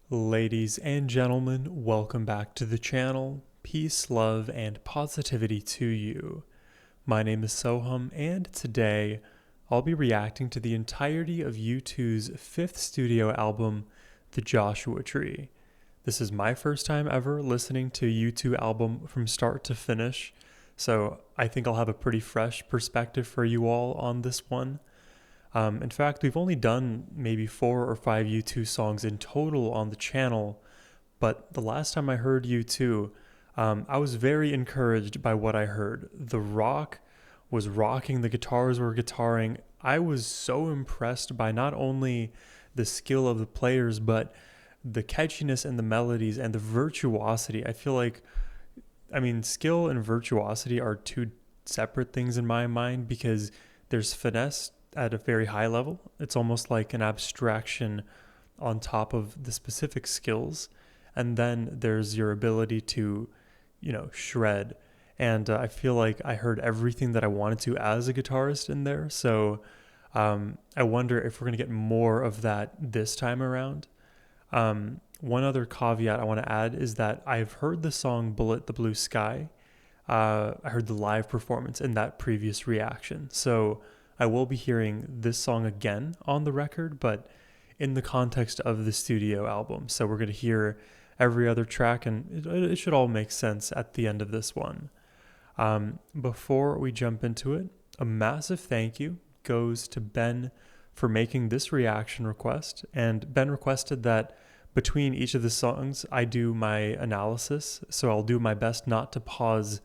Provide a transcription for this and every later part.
Ladies and gentlemen, welcome back to the channel. Peace, love, and positivity to you. My name is Sohum, and today I'll be reacting to the entirety of U2's fifth studio album, The Joshua Tree. This is my first time ever listening to a U2 album from start to finish, so I think I'll have a pretty fresh perspective for you all on this one. In fact, we've only done maybe 4 or 5 U2 songs in total on the channel, but the last time I heard U2, I was very encouraged by what I heard. The rock was rocking, the guitars were guitaring. I was so impressed by not only the skill of the players, but the catchiness and the melodies and the virtuosity. I feel like, skill and virtuosity are two separate things in my mind because there's finesse at a very high level. It's almost like an abstraction on top of the specific skills. And then there's your ability to, shred. And I feel like I heard everything that I wanted to as a guitarist in there. So I wonder if we're going to get more of that this time around. One other caveat I want to add is that I've heard the song Bullet the Blue Sky. I heard the live performance in that previous reaction. So I will be hearing this song again on the record, but in the context of the studio album. So we're going to hear every other track, and it should all make sense at the end of this one. Before we jump into it, a massive thank you goes to Ben for making this reaction request. And Ben requested that between each of the songs, I do my analysis. So I'll do my best not to pause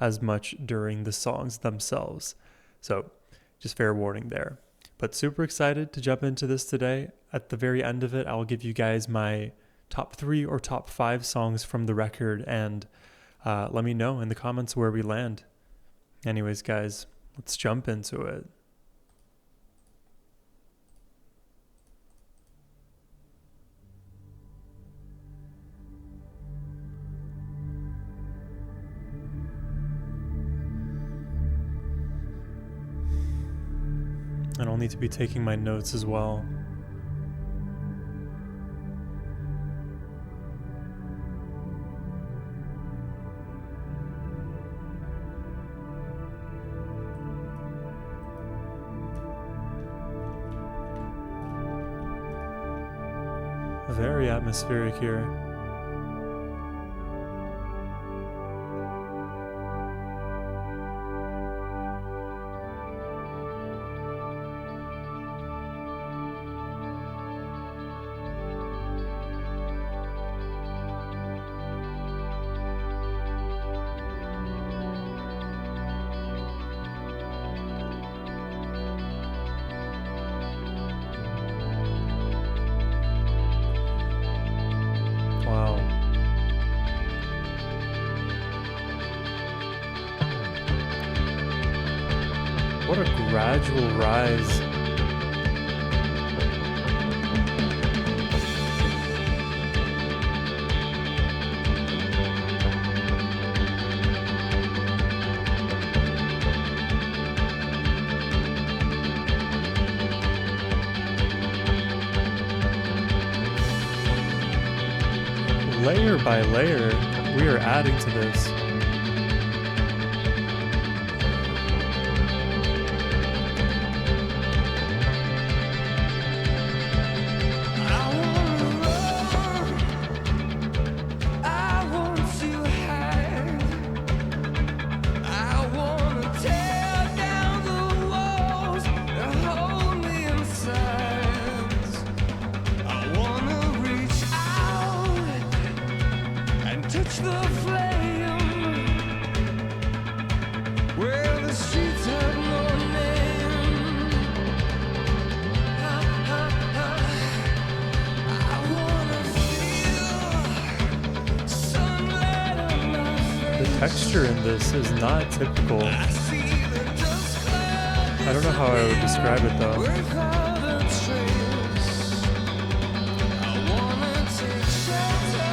as much during the songs themselves. So just fair warning there. But super excited to jump into this today. At the very end of it, I'll give you guys my top 3 or top 5 songs from the record, and let me know in the comments where we land. Anyways, guys, let's jump into it. And I'll need to be taking my notes as well. Very atmospheric here. Wow. What a gradual rise. Layer by layer, we are adding to this. Touch the flame where the streets have no name. I wanna feel sunlight on my face. The texture in this is not typical. I see the dust cloud. I don't know how I would describe it though. Without a trace, I wanna take shelter.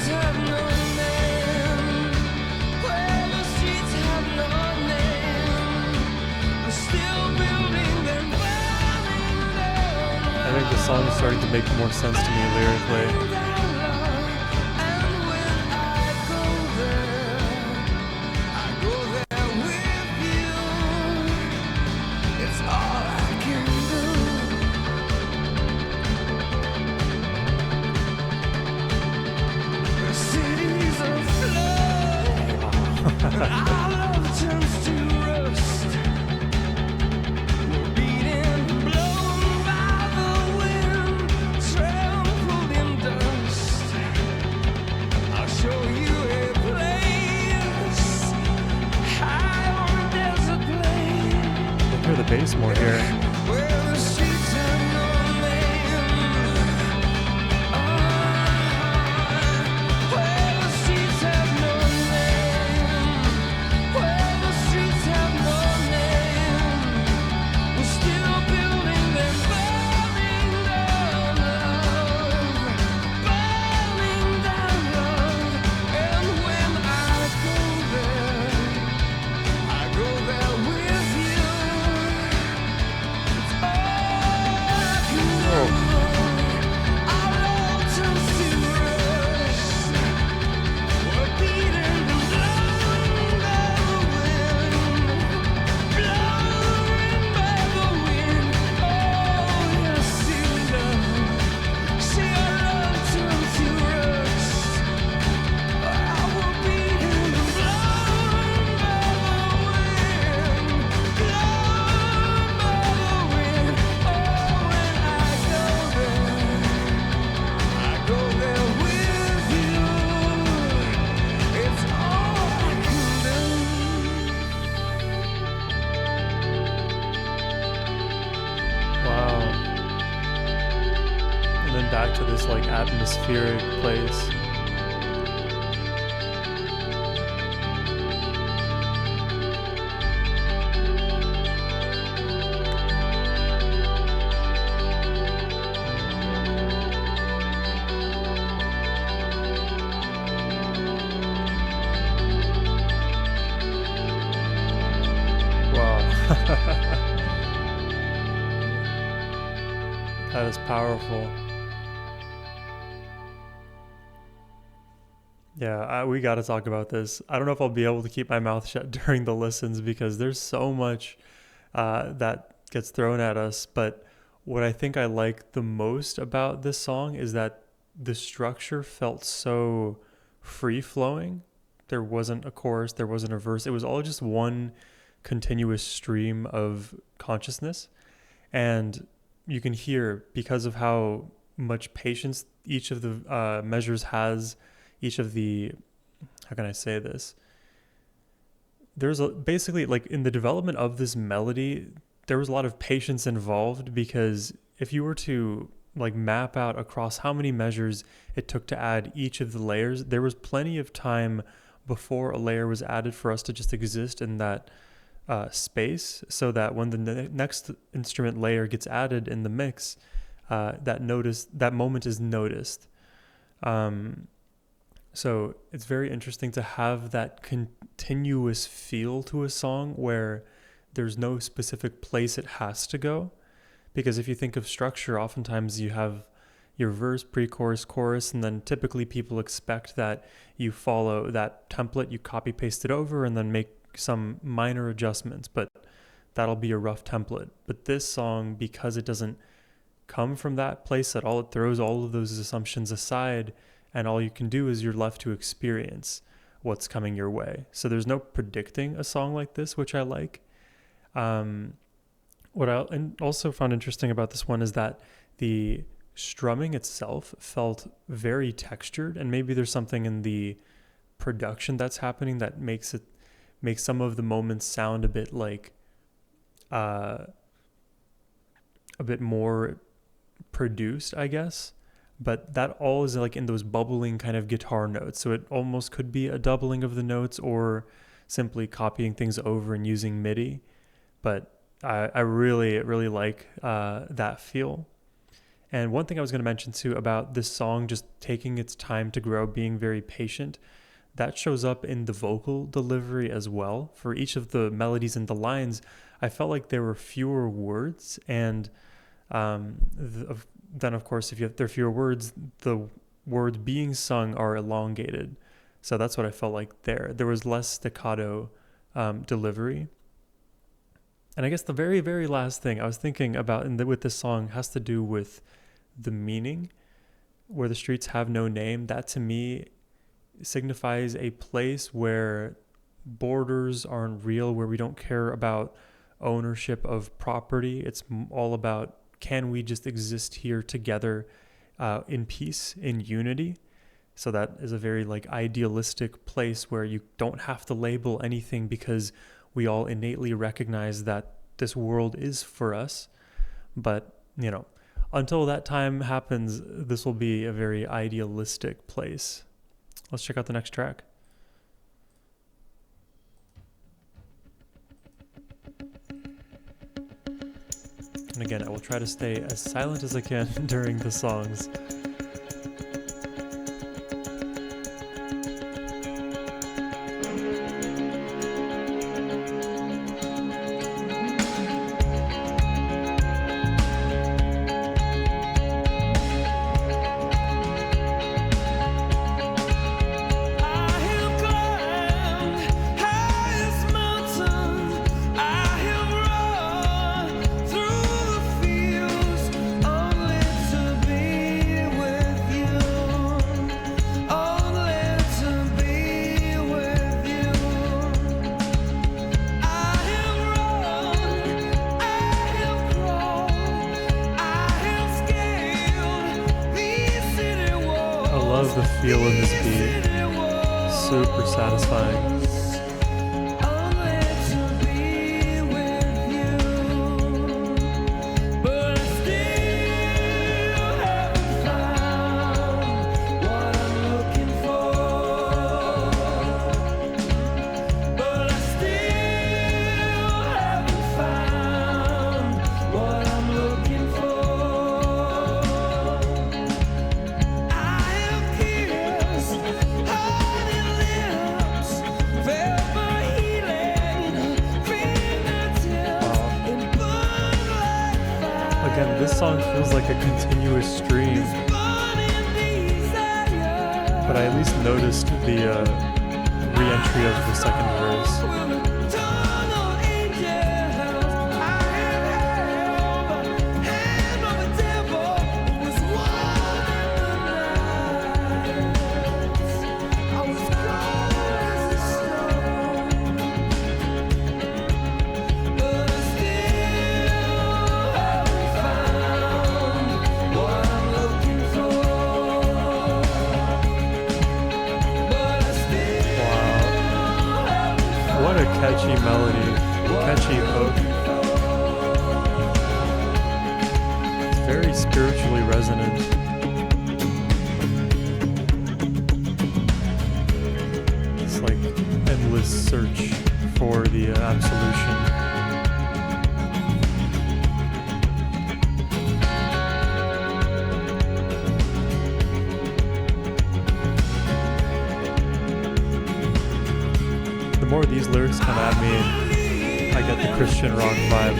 Have no starting to make more sense to me lyrically. Hear the bass more here. Back to this like atmospheric place. Wow. That is powerful. Yeah, we got to talk about this. I don't know if I'll be able to keep my mouth shut during the listens because there's so much that gets thrown at us. But what I think I like the most about this song is that the structure felt so free flowing. There wasn't a chorus, there wasn't a verse. It was all just one continuous stream of consciousness. And you can hear, because of how much patience each of the measures has, each of the, how can I say this? There's basically like in the development of this melody, there was a lot of patience involved, because if you were to like map out across how many measures it took to add each of the layers, there was plenty of time before a layer was added for us to just exist in that space, so that when the next instrument layer gets added in the mix, that moment is noticed. So it's very interesting to have that continuous feel to a song where there's no specific place it has to go. Because if you think of structure, oftentimes you have your verse, pre-chorus, chorus, and then typically people expect that you follow that template, you copy paste it over and then make some minor adjustments, but that'll be a rough template. But this song, because it doesn't come from that place at all, it throws all of those assumptions aside, and all you can do is you're left to experience what's coming your way. So there's no predicting a song like this, which I like. What I also found interesting about this one is that the strumming itself felt very textured, and maybe there's something in the production that's happening that makes some of the moments sound a bit like a bit more produced, I guess. But that all is like in those bubbling kind of guitar notes. So it almost could be a doubling of the notes or simply copying things over and using MIDI. But I really like that feel. And one thing I was going to mention too about this song just taking its time to grow, being very patient, that shows up in the vocal delivery as well. For each of the melodies and the lines, I felt like there were fewer words, and then of course if there are fewer words, the words being sung are elongated. So that's what I felt like there. There was less staccato delivery. And I guess the very, very last thing I was thinking about with this song has to do with the meaning. Where the streets have no name, that to me signifies a place where borders aren't real, where we don't care about ownership of property. It's all about, can we just exist here together in peace, in unity? So that is a very like idealistic place where you don't have to label anything, because we all innately recognize that this world is for us. But, you know, until that time happens, this will be a very idealistic place. Let's check out the next track. And again, I will try to stay as silent as I can during the songs. I love the feel in this beat. Super satisfying. Again, this song feels like a continuous stream, but I at least noticed the re-entry of the second verse. What a catchy melody, catchy hook. It's very spiritually resonant. It's like endless search for the absolution. The more these lyrics come at me, I get the Christian rock vibe.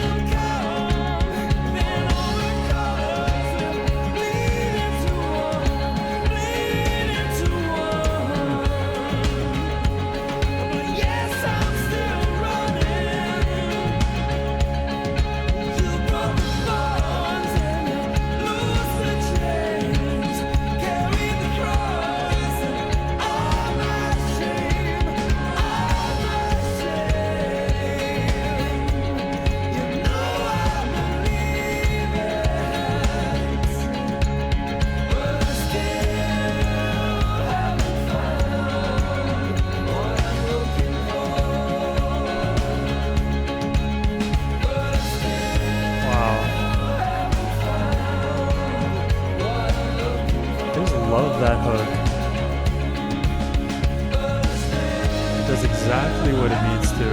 Love that hook. It does exactly what it needs to.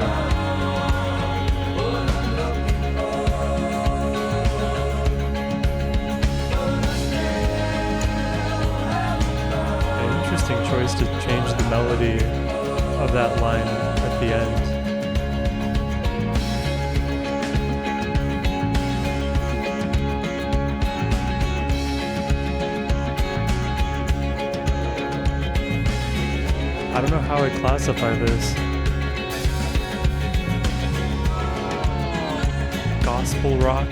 An interesting choice to change the melody of that line at the end. I don't know how I classify this. Gospel rock.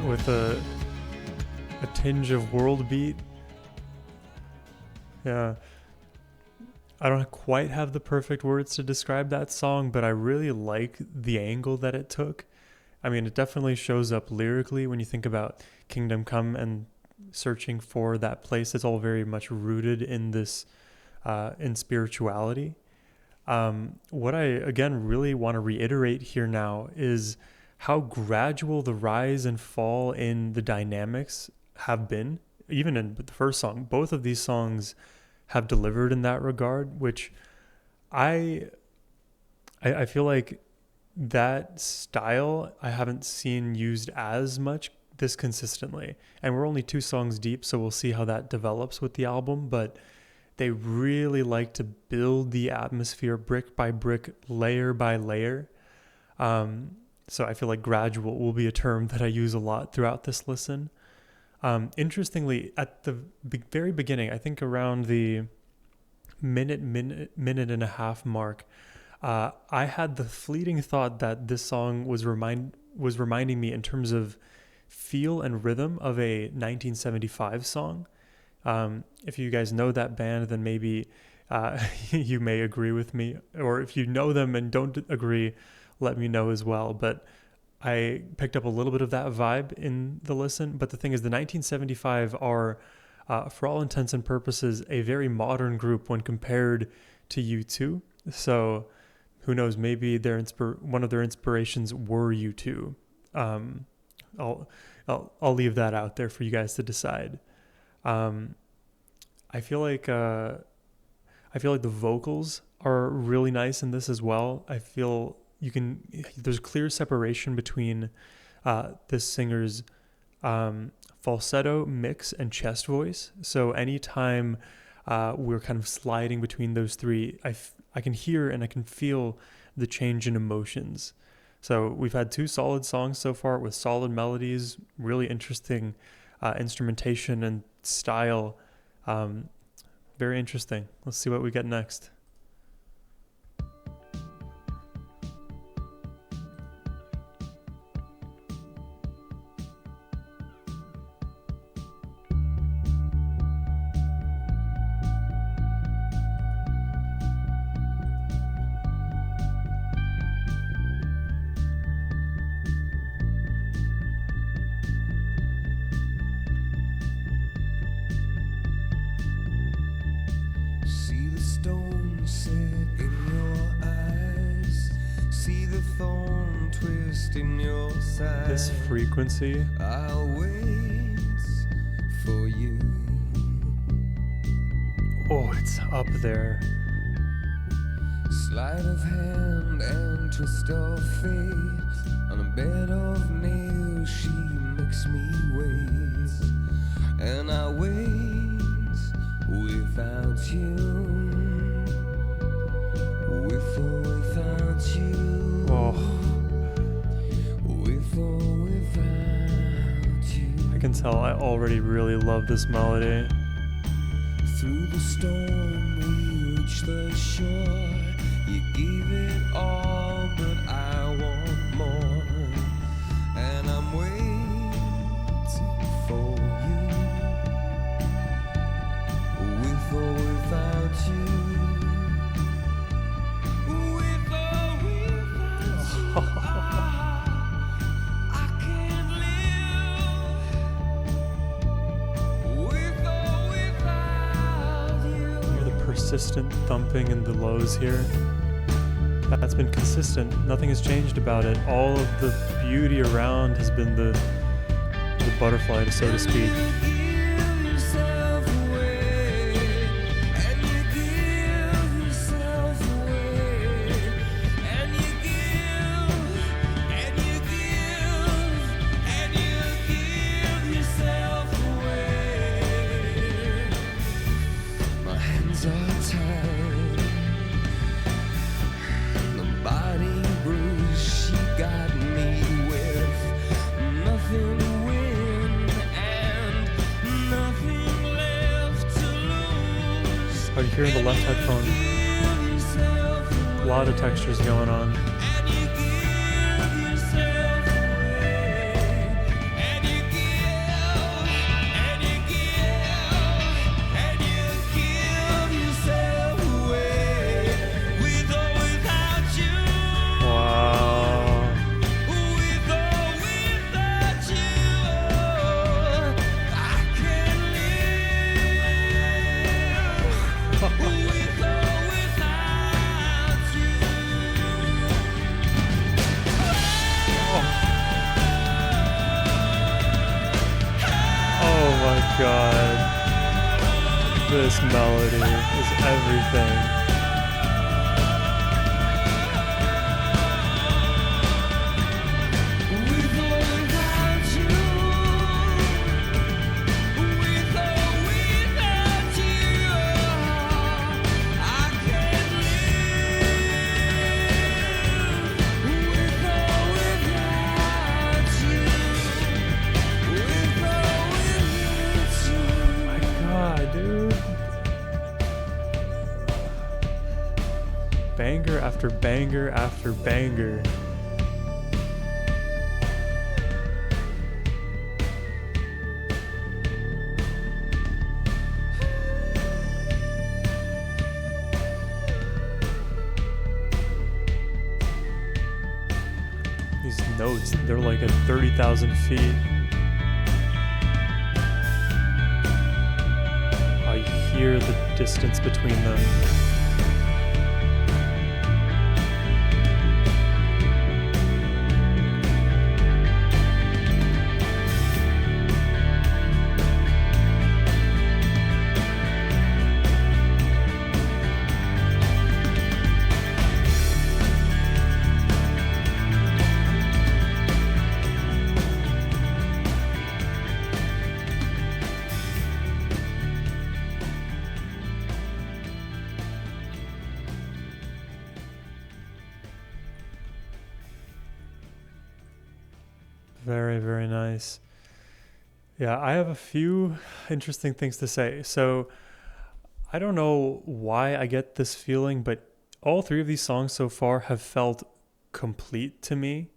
With a tinge of world beat. Yeah. I don't quite have the perfect words to describe that song, but I really like the angle that it took. I mean, it definitely shows up lyrically when you think about Kingdom Come and searching for that place. It's all very much rooted in this, in spirituality. What I, again, really want to reiterate here now is how gradual the rise and fall in the dynamics have been. Even in the first song, both of these songs have delivered in that regard, which I feel like that style I haven't seen used as much this consistently. And we're only 2 songs deep, so we'll see how that develops with the album, but they really like to build the atmosphere brick by brick, layer by layer. So I feel like gradual will be a term that I use a lot throughout this listen. Interestingly, at the very beginning, I think around the minute and a half mark, I had the fleeting thought that this song was reminding me in terms of feel and rhythm of a 1975 song. If you guys know that band, then maybe you may agree with me, or if you know them and don't agree, let me know as well. But I picked up a little bit of that vibe in the listen. But the thing is, the 1975 are, for all intents and purposes, a very modern group when compared to U2. So who knows, maybe one of their inspirations were U2. I'll leave that out there for you guys to decide. I feel like the vocals are really nice in this as well. I feel there's clear separation between this singer's falsetto, mix, and chest voice. So anytime we're kind of sliding between those three, I can hear and I can feel the change in emotions. So we've had 2 solid songs so far with solid melodies, really interesting instrumentation and style. Very interesting. Let's see what we get next. Stone set in your eyes, see the thorn twist in your side. This frequency. I'll wait for you. Oh, it's up there. Sleight of hand and twist of fate. On a bed of nails, she makes me wait, and I wait without you. With or without you. Oh, With or without you. I can tell I already really love this melody. Through the storm we reach the shore. You gave it all, but I want more. And I'm waiting for you. With or without you. With or without you. I can't live. With or without you. Hear the persistent thumping in the lows here. That's been consistent. Nothing has changed about it. All of the beauty around has been the butterfly, so to speak. My hands are tied. The body bruise she got me with. Nothing to win and here in the left headphone, a lot of textures going on. God, this melody is everything. Banger after banger after banger. These notes, they're like at 30,000 feet. I hear the distance between them. Very, very nice. Yeah, I have a few interesting things to say. So, I don't know why I get this feeling, but all three of these songs so far have felt complete to me.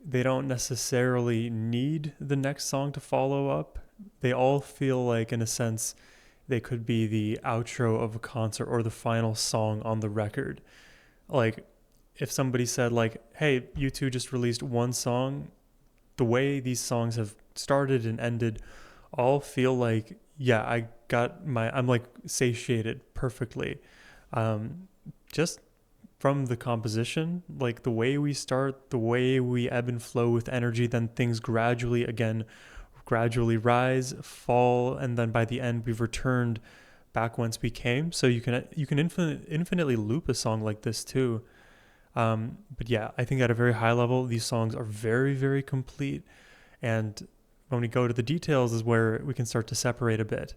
They don't necessarily need the next song to follow up. They all feel like, in a sense, they could be the outro of a concert or the final song on the record. Like, if somebody said, like, hey, you two just released one song, the way these songs have started and ended all feel like, yeah, I'm like satiated perfectly. Just from the composition, like the way we start, the way we ebb and flow with energy, then things gradually rise, fall, and then by the end we've returned back whence we came. So you can infinitely loop a song like this too. But yeah, I think at a very high level, these songs are very, very complete. And when we go to the details is where we can start to separate a bit,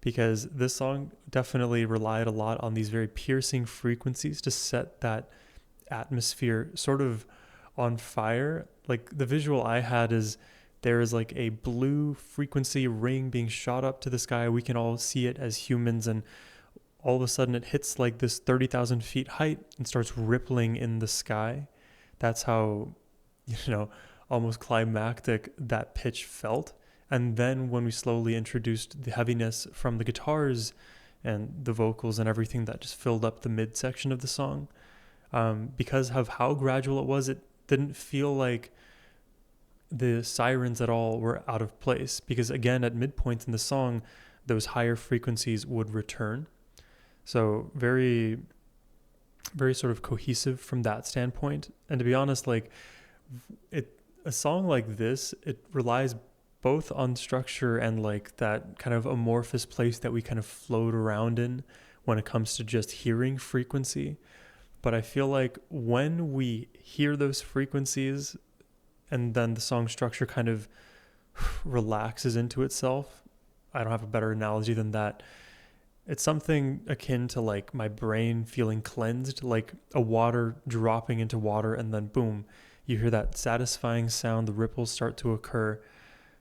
because this song definitely relied a lot on these very piercing frequencies to set that atmosphere sort of on fire. Like the visual I had is there is like a blue frequency ring being shot up to the sky. We can all see it as humans, and all of a sudden it hits like this 30,000 feet height and starts rippling in the sky. That's how, almost climactic that pitch felt. And then when we slowly introduced the heaviness from the guitars and the vocals and everything that just filled up the midsection of the song, because of how gradual it was, it didn't feel like the sirens at all were out of place. Because again, at midpoints in the song, those higher frequencies would return. So very, very sort of cohesive from that standpoint. And to be honest, like a song like this, it relies both on structure and like that kind of amorphous place that we kind of float around in when it comes to just hearing frequency. But I feel like when we hear those frequencies and then the song structure kind of relaxes into itself, I don't have a better analogy than that. It's something akin to like my brain feeling cleansed, like a water dropping into water, and then boom, you hear that satisfying sound, the ripples start to occur.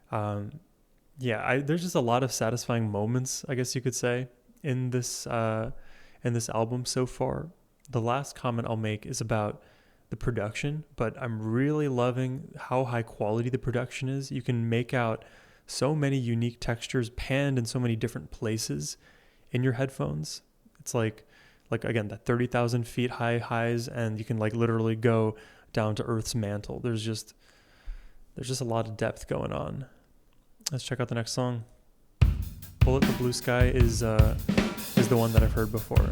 There's just a lot of satisfying moments, I guess you could say, in this album so far. The last comment I'll make is about the production, but I'm really loving how high quality the production is. You can make out so many unique textures panned in so many different places in your headphones. It's like again, that 30,000 feet high highs, and you can like literally go down to Earth's mantle. There's just a lot of depth going on. Let's check out the next song. Bullet the Blue Sky is the one that I've heard before.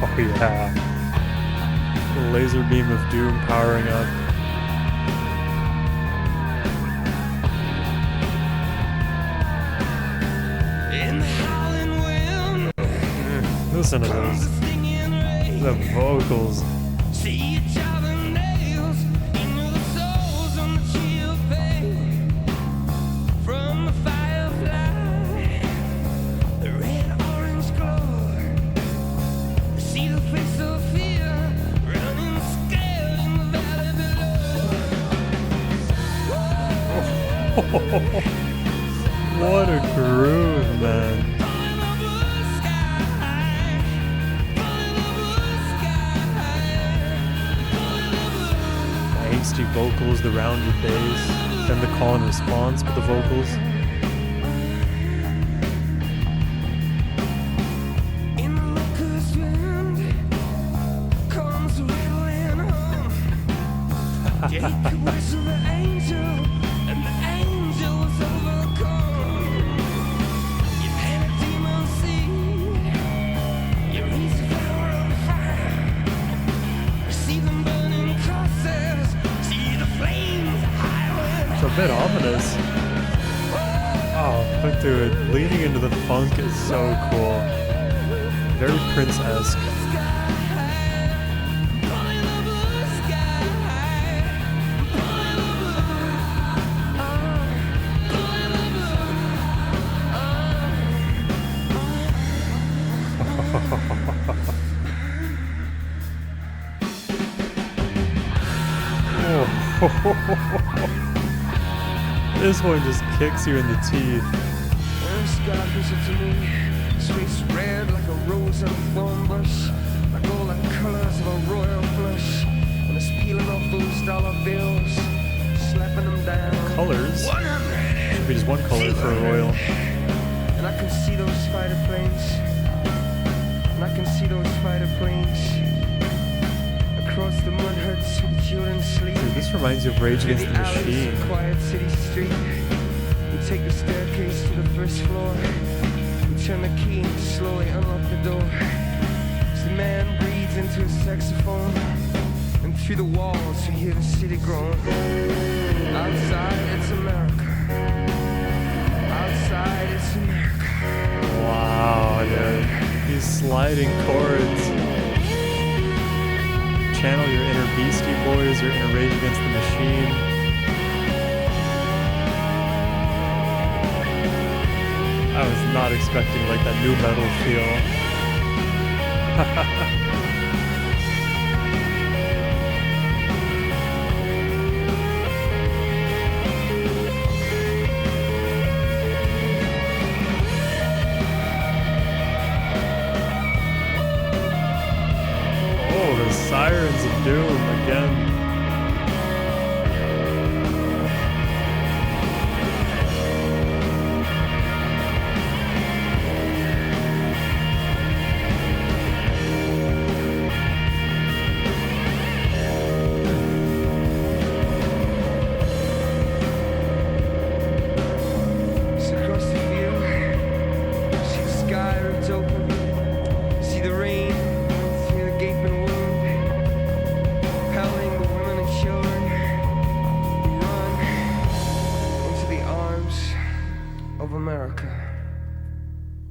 Oh yeah. The laser beam of doom powering up. In the howling wind, Listen to comes those. the stinging rain. The vocals. See it driving nails into the souls on the chill pain. From the firefly, the red-orange glow. See the face of fear running scared in the valley below. What a groove, man. The angsty vocals, the rounded bass, then the call and response with the vocals. In the locust wind comes a rattling hum. Jacob whistled the angel, and the angel was overcome. You plant a demon seed, you reach the flower of fire. You see them burning crosses, see the flames high. It's a bit ominous. Oh, but dude, leaning into the funk is so cool. Very Prince-esque. This one just kicks you in the teeth. First God visited to me, his face red like a rose and a thorn bush, like all the colors of a royal flush, and it's peeling off those dollar bills, slapping them down. Colors? 100. Should be just one color for a royal. And I can see those fighter planes, and I can see those fighter planes across the mud huts with children sleep. Dude, this reminds you of Rage Through Against the the alleys Machine. of quiet city street. We take the staircase to the first floor. We turn the key and slowly unlock the door. As the man breathes into his saxophone, and through the walls we hear the city groan. Outside it's America. Outside it's America. Wow, dude. These sliding chords. Channel your inner Beastie Boys, your inner Rage Against the Machine. I was not expecting like that new metal feel. Oh, the Sirens of Doom again. It's across the field. See the sky ripped open. See the rain through the gaping wound. Pelting the women and children who run into the arms of America.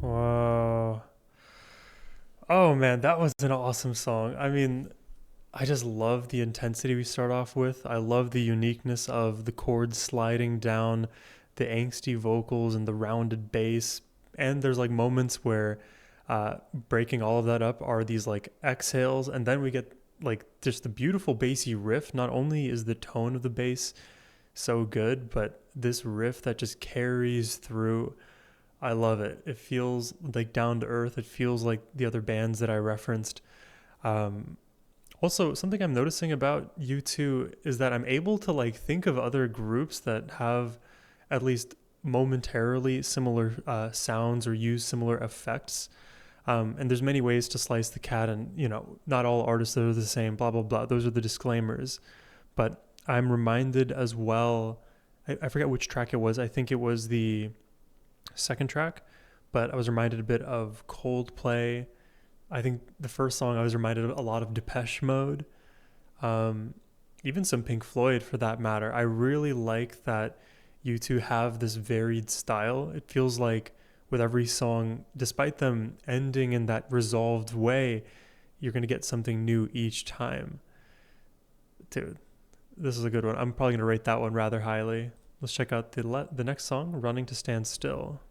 Wow. Oh man, that was an awesome song. I mean, I just love the intensity we start off with. I love the uniqueness of the chords sliding down, the angsty vocals and the rounded bass. And there's like moments where breaking all of that up are these like exhales, and then we get like just the beautiful bassy riff. Not only is the tone of the bass so good, but this riff that just carries through. I love it. It feels like down to earth. It feels like the other bands that I referenced. Um, Also, something I'm noticing about U2 is that I'm able to like think of other groups that have at least momentarily similar sounds or use similar effects. And there's many ways to slice the cat, and not all artists are the same. Blah blah blah. Those are the disclaimers. But I'm reminded as well. I forget which track it was. I think it was the second track, but I was reminded a bit of Coldplay. I think the first song I was reminded of a lot of Depeche Mode, um, even some Pink Floyd for that matter. I really like that you two have this varied style. It feels like with every song, despite them ending in that resolved way, you're going to get something new each time. Dude, this is a good one. I'm probably going to rate that one rather highly. Let's check out the next song, Running to Stand Still.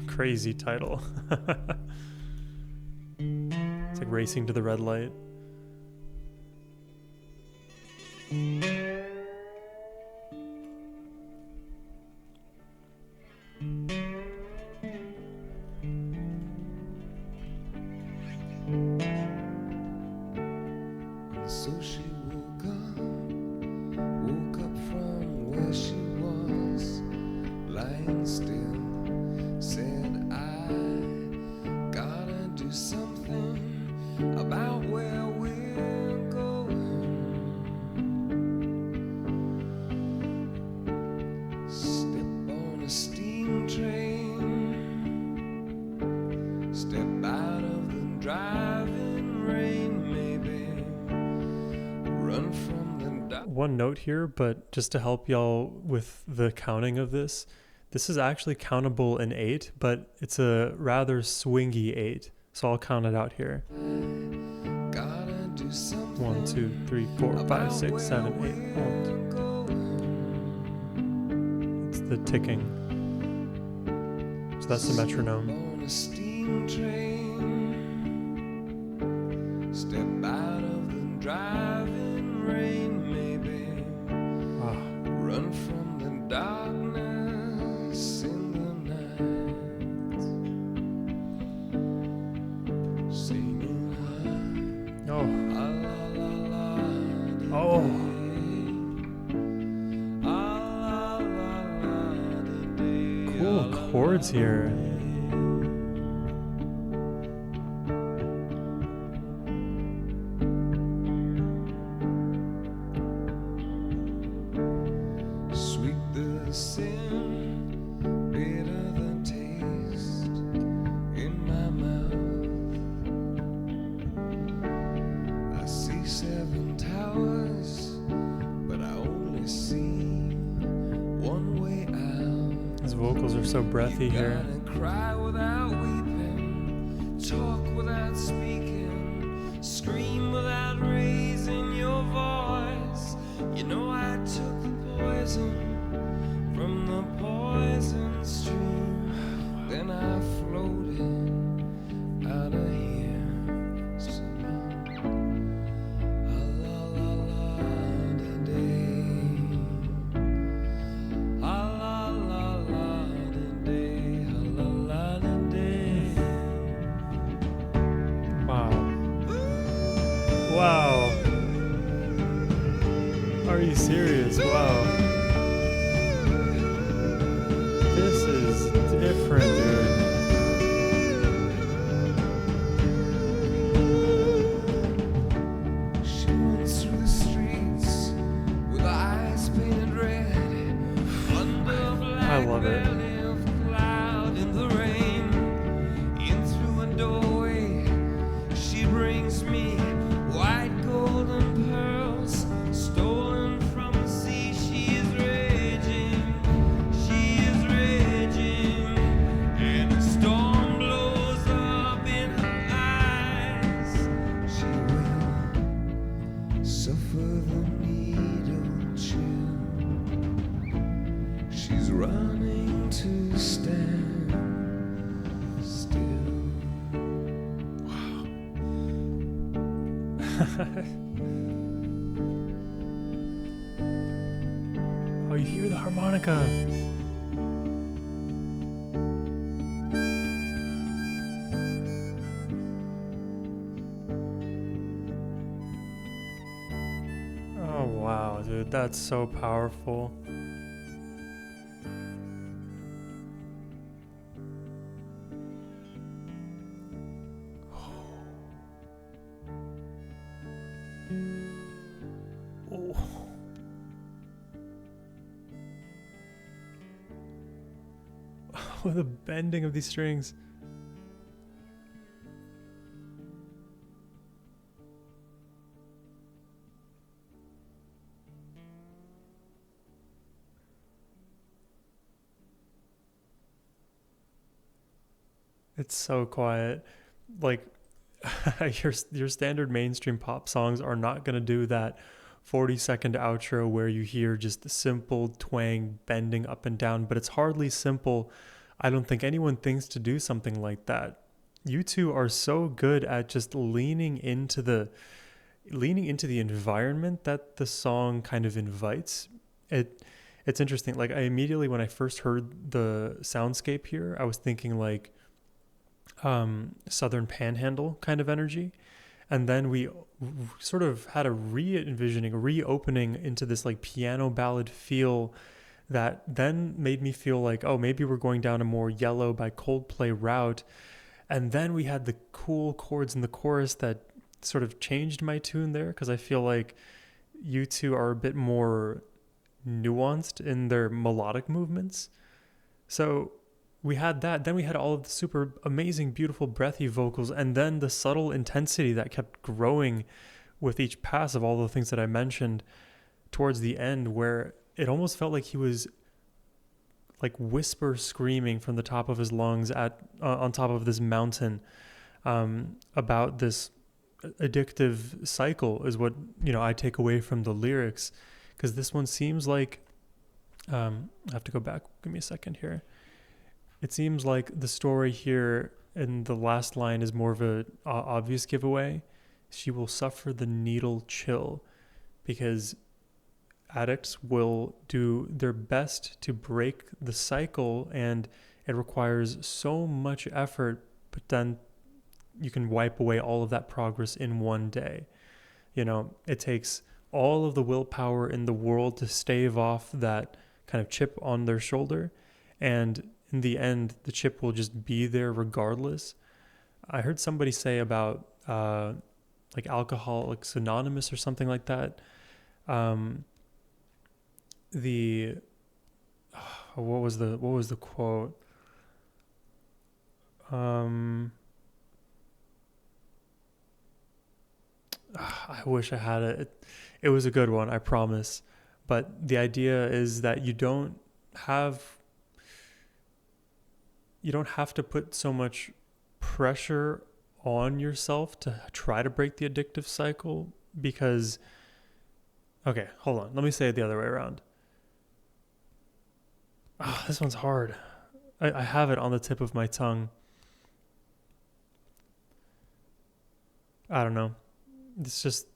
Crazy title. It's like racing to the red light. So she woke up from where she was, lying still, said, I gotta do something about where we're going. Step on a steam train, step out of the driving rain, maybe run from the dark. One note here, but just to help y'all with the counting of this is actually countable in 8, but it's a rather swingy 8. So I'll count it out here. 1, 2, 3, 4, 5, 6, 7, 8. It's the ticking. So that's the metronome. On a steam train, step out of the driving rain, maybe run from the darkness in the night, singing high. Oh. La la la la. Oh. Cool chords here. Sweet the sin, bitter the taste in my mouth. I see 7 towers, but I only see one way out. His vocals are so breathy here. Gotta cry without weeping, talk without speaking, scream without raising your voice. You know I took the poison from the poison stream, then I floated out of here. La la la today. La la la today. La la today. Wow. Wow. Are you serious? Wow. This is Oh, you hear the harmonica. Oh, wow, dude, that's so powerful. Oh. The bending of these strings. It's so quiet. Like your standard mainstream pop songs are not going to do that 40-second outro where you hear just the simple twang bending up and down, but it's hardly simple. I don't think anyone thinks to do something like that. You two are so good at just leaning into the environment that the song kind of invites. It's interesting. Like I immediately when I first heard the soundscape here, I was thinking like Southern Panhandle kind of energy. And then we sort of had a re-envisioning, a reopening into this like piano ballad feel that then made me feel like, oh, maybe we're going down a more Yellow by Coldplay route. And then we had the cool chords in the chorus that sort of changed my tune there because I feel like you two are a bit more nuanced in their melodic movements. So we had that. Then we had all of the super amazing, beautiful, breathy vocals, and then the subtle intensity that kept growing with each pass of all the things that I mentioned towards the end, where it almost felt like he was like whisper screaming from the top of his lungs at on top of this mountain about this addictive cycle is what I take away from the lyrics, because this one seems like I have to go back. Give me a second here. It seems like the story here in the last line is more of a obvious giveaway. She will suffer the needle chill because addicts will do their best to break the cycle, and it requires so much effort, but then you can wipe away all of that progress in one day. It takes all of the willpower in the world to stave off that kind of chip on their shoulder, and in the end the chip will just be there regardless. I heard somebody say about like Alcoholics Anonymous or something like that. The what was the quote? I wish I had it. It was a good one, I promise. But the idea is that have you don't have to put so much pressure on yourself to try to break the addictive cycle, because okay, hold on. Let me say it the other way around. This one's hard. I have it on the tip of my tongue. I don't know. It's just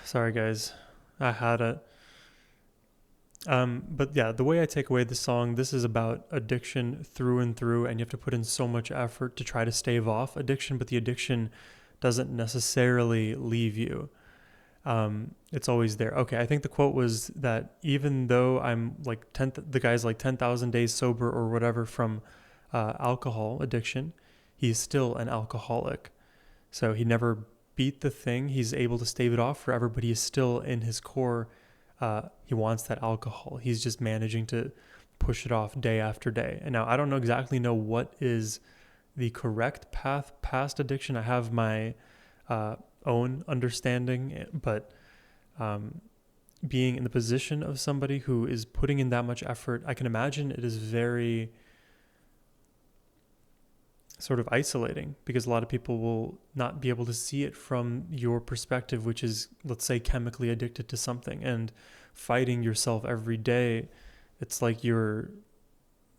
sorry guys. I had it. But yeah, the way I take away the song, this is about addiction through and through, and you have to put in so much effort to try to stave off addiction, but the addiction doesn't necessarily leave you. It's always there. Okay, I think the quote was that even though I'm like the guy's like 10,000 days sober or whatever from alcohol addiction, he's still an alcoholic. So he never beat the thing. He's able to stave it off forever, but he's still in his core. He wants that alcohol. He's just managing to push it off day after day. And now I don't exactly know what is the correct path past addiction. I have my own understanding, but being in the position of somebody who is putting in that much effort, I can imagine it is very sort of isolating, because a lot of people will not be able to see it from your perspective, which is, let's say, chemically addicted to something and fighting yourself every day. It's like you're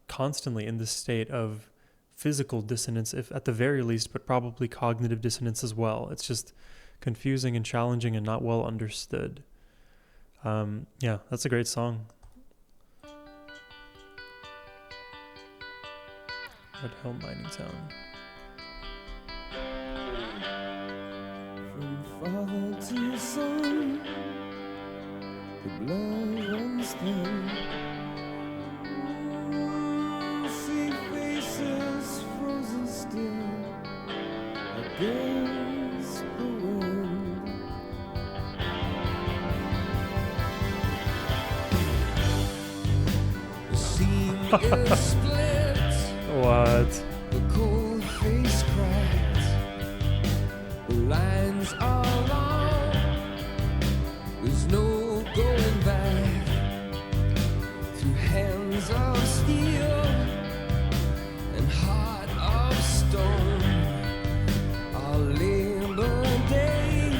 constantly in this state of physical dissonance, if at the very least, but probably cognitive dissonance as well. It's just confusing and challenging and not well understood. Yeah, that's a great song. Red Hill Mining Town. From father to son, the blood runs thin. See faces frozen still against the wind. The seam is split. What? The cold face cracked. The lines are long. There's no going back. Through hands of steel and heart of stone, our Labor Day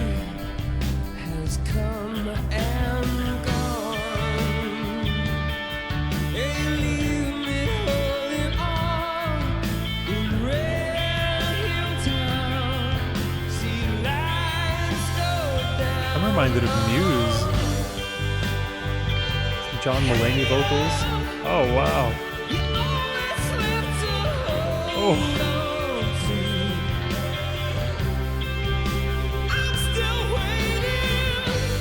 has come and gone. Hey, leave me holding on in Red Hill Town. See lights go down. I'm reminded of Muse. John Mulaney vocals. Oh, wow. You always left to hold Oh. on to. I'm still waiting.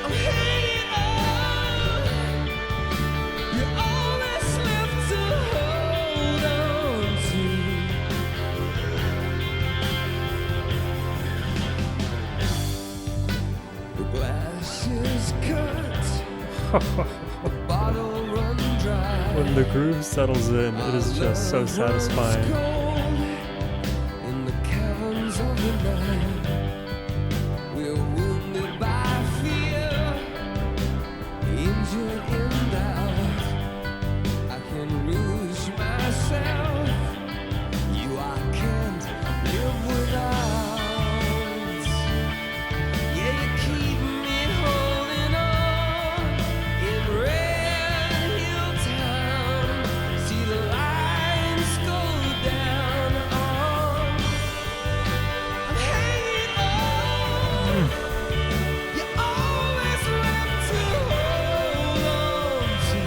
I'm hanging on. You always left to hold on to. The glass is cut. The bottle run dry. When the groove settles in, it is just so satisfying. In the caverns of the night, we're wounded by fear, injured in doubt. I can lose myself. You I can't live without. Yeah, you keep me holding on in Red Hill Town. See the lines go down on. I'm hanging on. You always left to hold on to.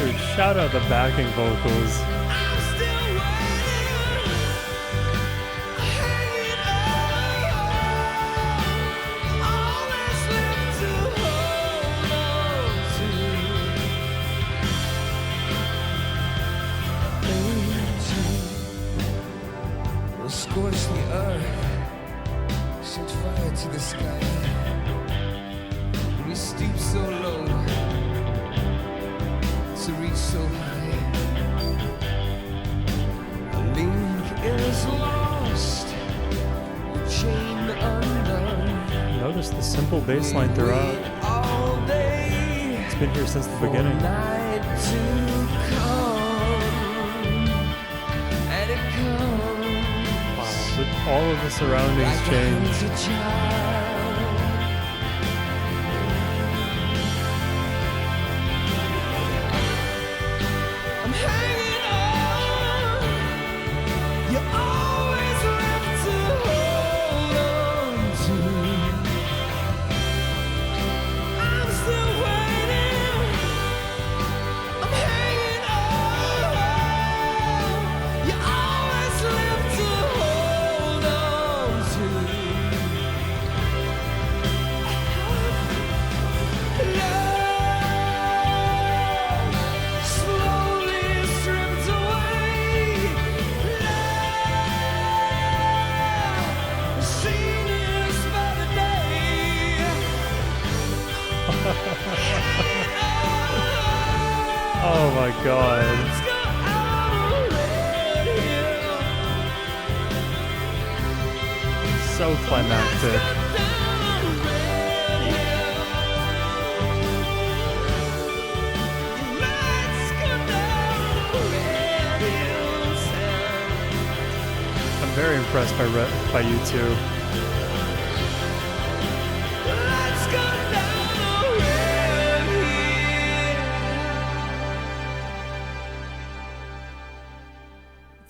Dude, shout out the backing vocals. I'm still waiting. Hanging on. Always left to hold on to. Angel will scorch the earth, set fire to the sky. We stoop so low to reach so high. A link is lost, the chain undone. Notice the simple bass line throughout. All day It's been here since the for beginning. night to come, and it comes Wow, but all of the surroundings like a change. hunted child. I'm hanging on. You always left to hold on to. I'm still waiting. I'm hanging on. You always left to hold on to. Love slowly stripped away. Love seen is by the day. Oh my god. Let's go out Red Hill. So climactic. I'm very impressed by you two.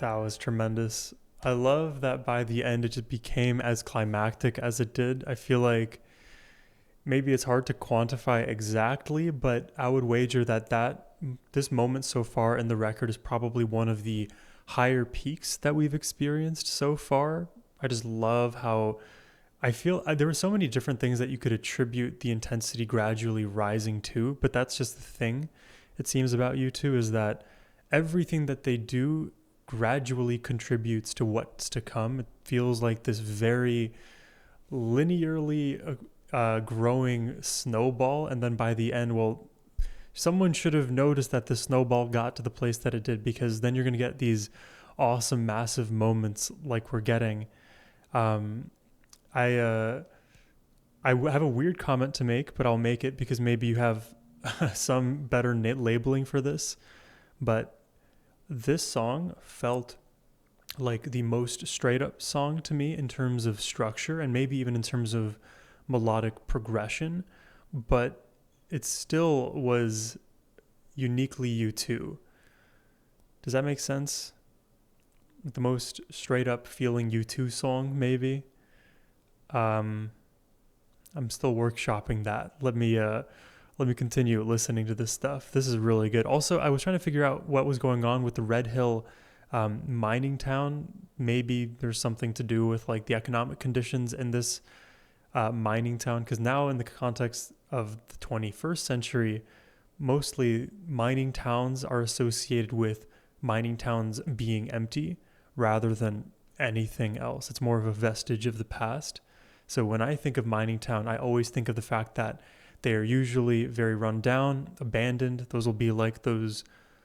That was tremendous. I love that by the end it just became as climactic as it did. I feel like maybe it's hard to quantify exactly, but I would wager that this moment so far in the record is probably one of the higher peaks that we've experienced so far. I just love how I feel there were so many different things that you could attribute the intensity gradually rising to, but that's just the thing it seems about U2 is that everything that they do gradually contributes to what's to come. It feels like this very linearly growing snowball, and then by the end, well, someone should have noticed that the snowball got to the place that it did, because then you're going to get these awesome, massive moments like we're getting. Um, I have a weird comment to make, but I'll make it because maybe you have some better labeling for this. But this song felt like the most straight up song to me in terms of structure and maybe even in terms of melodic progression, but it still was uniquely U2. Does that make sense? The most straight up feeling U2 song, maybe. I'm still workshopping that. Let me continue listening to this stuff. This is really good. Also, I was trying to figure out what was going on with the Red Hill mining town. Maybe there's something to do with like the economic conditions in this mining town, because now in the context of the 21st century, mostly mining towns are associated with mining towns being empty rather than anything else. It's more of a vestige of the past. So when I think of mining town, I always think of the fact that they are usually very run down, abandoned. Those will be like those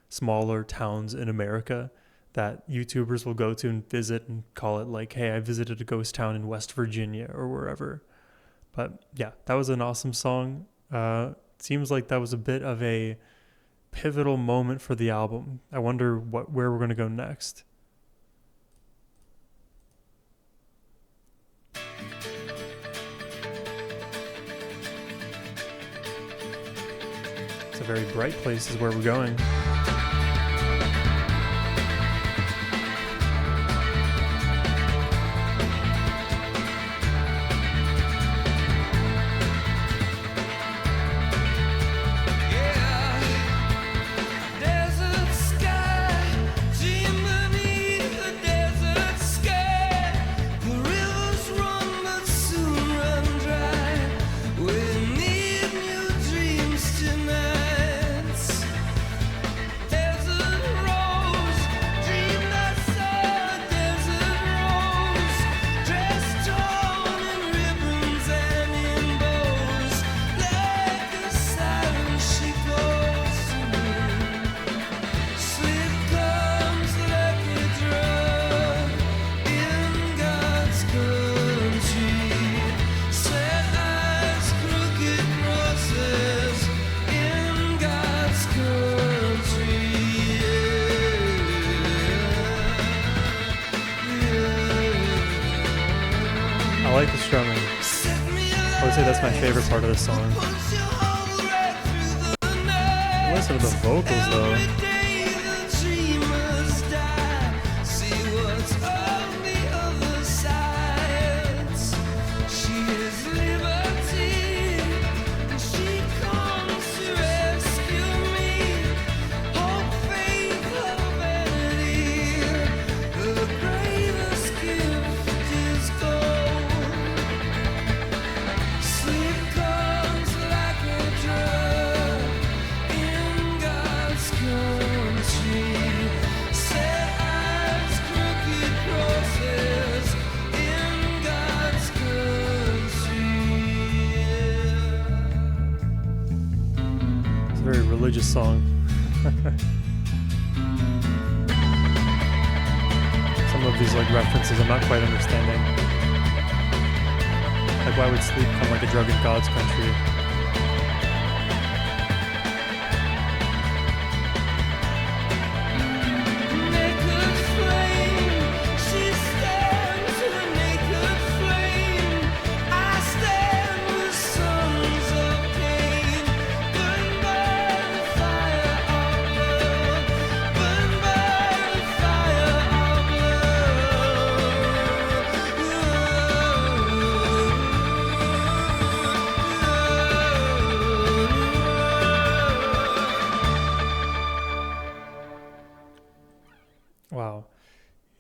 smaller towns in America that YouTubers will go to and visit and call it like, hey, I visited a ghost town in West Virginia or wherever. But yeah, that was an awesome song. Seems like that was a bit of a pivotal moment for the album. I wonder where we're going to go next. It's a very bright place is where we're going. I like the strumming. I would say that's my favorite part of the song. Listen to the vocals though. Very religious song. Some of these like references I'm not quite understanding. Like why would sleep come like a drug in God's country? Wow.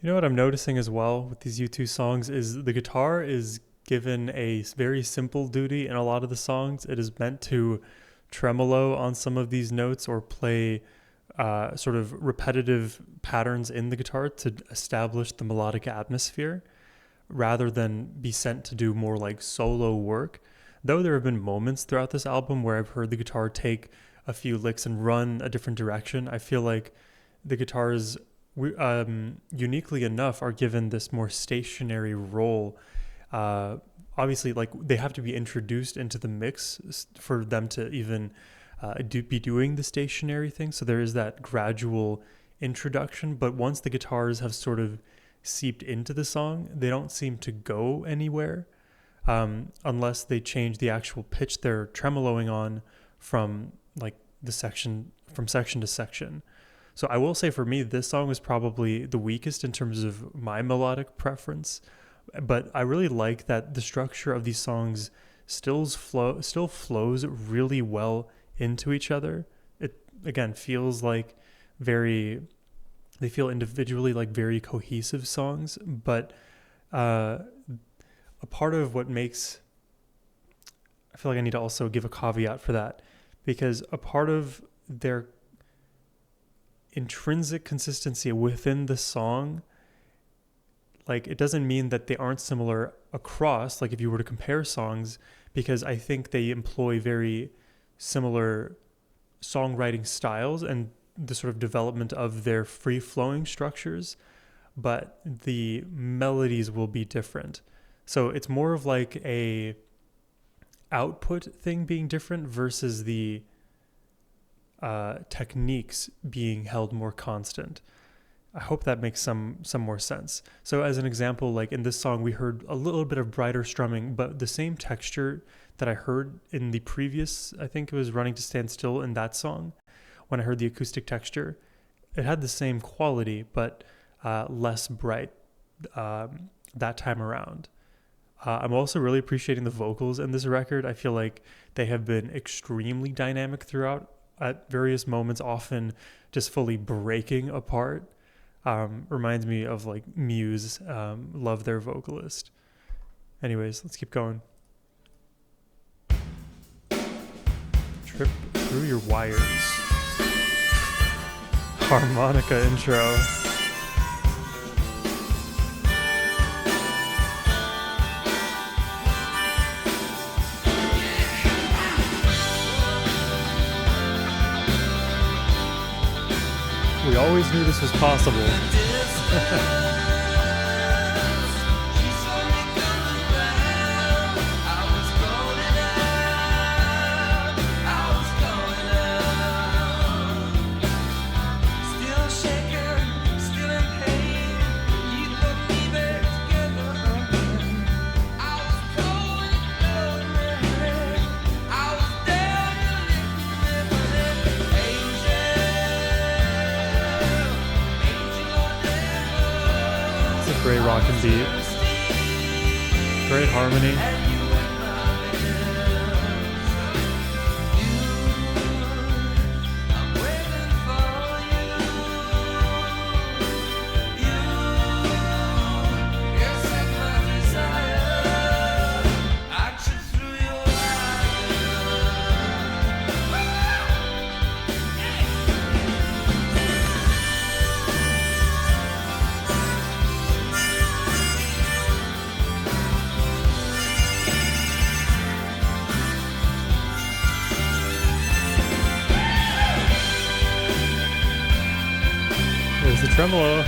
You know what I'm noticing as well with these U2 songs is the guitar is given a very simple duty in a lot of the songs. It is meant to tremolo on some of these notes or play sort of repetitive patterns in the guitar to establish the melodic atmosphere rather than be sent to do more like solo work. Though there have been moments throughout this album where I've heard the guitar take a few licks and run a different direction, I feel like the guitars, uniquely enough, are given this more stationary role. Obviously, like they have to be introduced into the mix for them to even be doing the stationary thing. So there is that gradual introduction. But once the guitars have sort of seeped into the song, they don't seem to go anywhere unless they change the actual pitch they're tremoloing on from like section to section. So I will say for me, this song was probably the weakest in terms of my melodic preference, but I really like that the structure of these songs still flows really well into each other. It again feels like they feel individually like very cohesive songs, but a part of what makes, I feel like I need to also give a caveat for that, because a part of their intrinsic consistency within the song, like it doesn't mean that they aren't similar across, like if you were to compare songs, because I think they employ very similar songwriting styles and the sort of development of their free-flowing structures, but the melodies will be different. So it's more of like a output thing being different versus the techniques being held more constant. I hope that makes some more sense. So as an example, like in this song, we heard a little bit of brighter strumming, but the same texture that I heard in the previous, I think it was Running to Stand Still in that song, when I heard the acoustic texture, it had the same quality, but less bright that time around. I'm also really appreciating the vocals in this record. I feel like they have been extremely dynamic throughout, at various moments, often just fully breaking apart. Reminds me of like Muse. Love their vocalist. Anyways, let's keep going. Trip through your wires. Harmonica intro. We always knew this was possible. Great rock and beat, great harmony. There's the tremolo.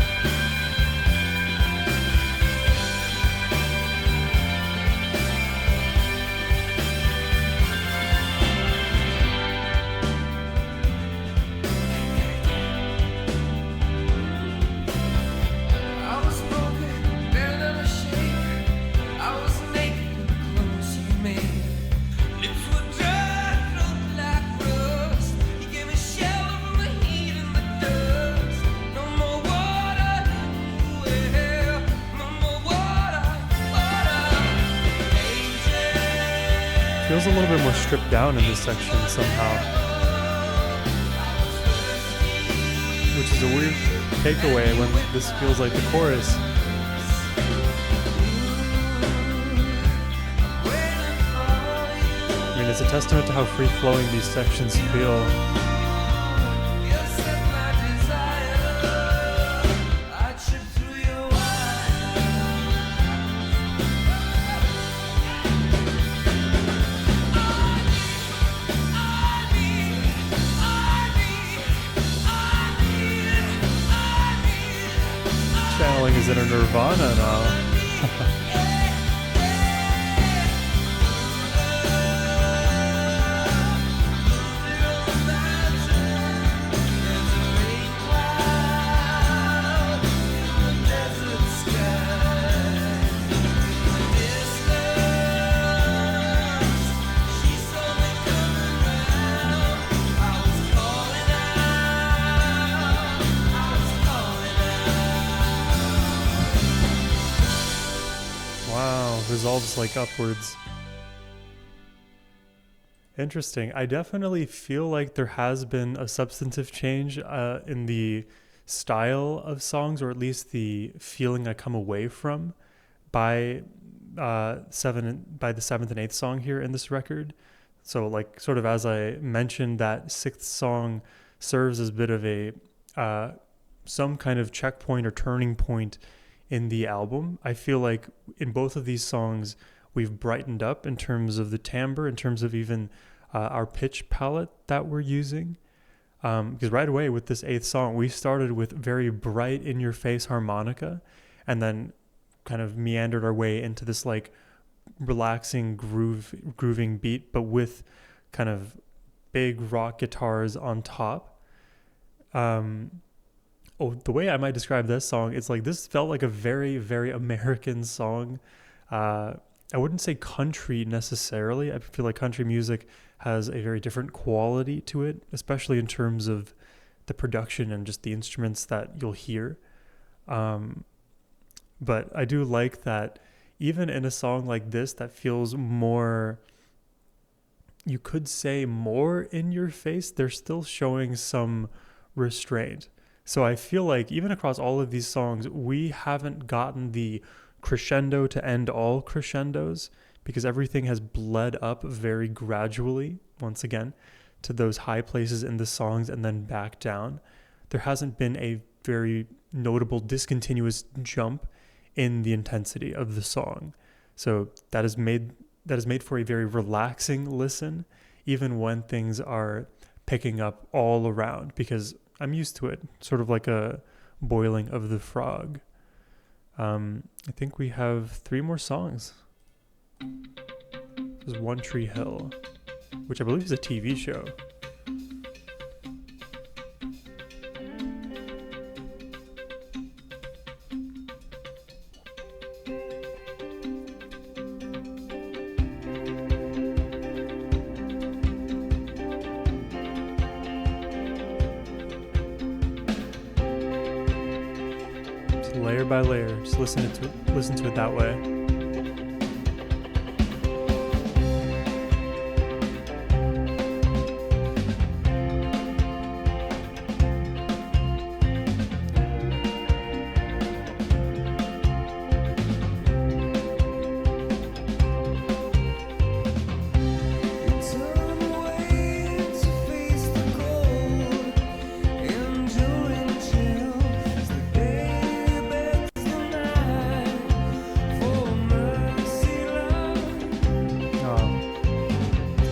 Feels a little bit more stripped down in this section somehow, which is a weird takeaway when this feels like the chorus. I mean, it's a testament to how free-flowing these sections feel. Channeling his inner Nirvana now. Resolves like upwards. Interesting. I definitely feel like there has been a substantive change in the style of songs, or at least the feeling I come away from by the seventh and eighth song here in this record. So, like, sort of as I mentioned, that sixth song serves as a bit of a some kind of checkpoint or turning point in the album. I feel like in both of these songs, we've brightened up in terms of the timbre, in terms of even our pitch palette that we're using. Because right away with this eighth song, we started with very bright in-your-face harmonica, and then kind of meandered our way into this like relaxing grooving beat, but with kind of big rock guitars on top. The way I might describe this song, it's like this felt like a very, very American song. I wouldn't say country necessarily. I feel like country music has a very different quality to it, especially in terms of the production and just the instruments that you'll hear. But I do like that even in a song like this that feels more, you could say more in your face, they're still showing some restraint. So I feel like even across all of these songs, we haven't gotten the crescendo to end all crescendos, because everything has bled up very gradually, once again, to those high places in the songs and then back down. There hasn't been a very notable discontinuous jump in the intensity of the song. So that is made for a very relaxing listen, even when things are picking up all around, because I'm used to it, sort of like a boiling of the frog. I think we have 3 more songs. This is One Tree Hill, which I believe is a TV show. Layer by layer, just listen to it that way.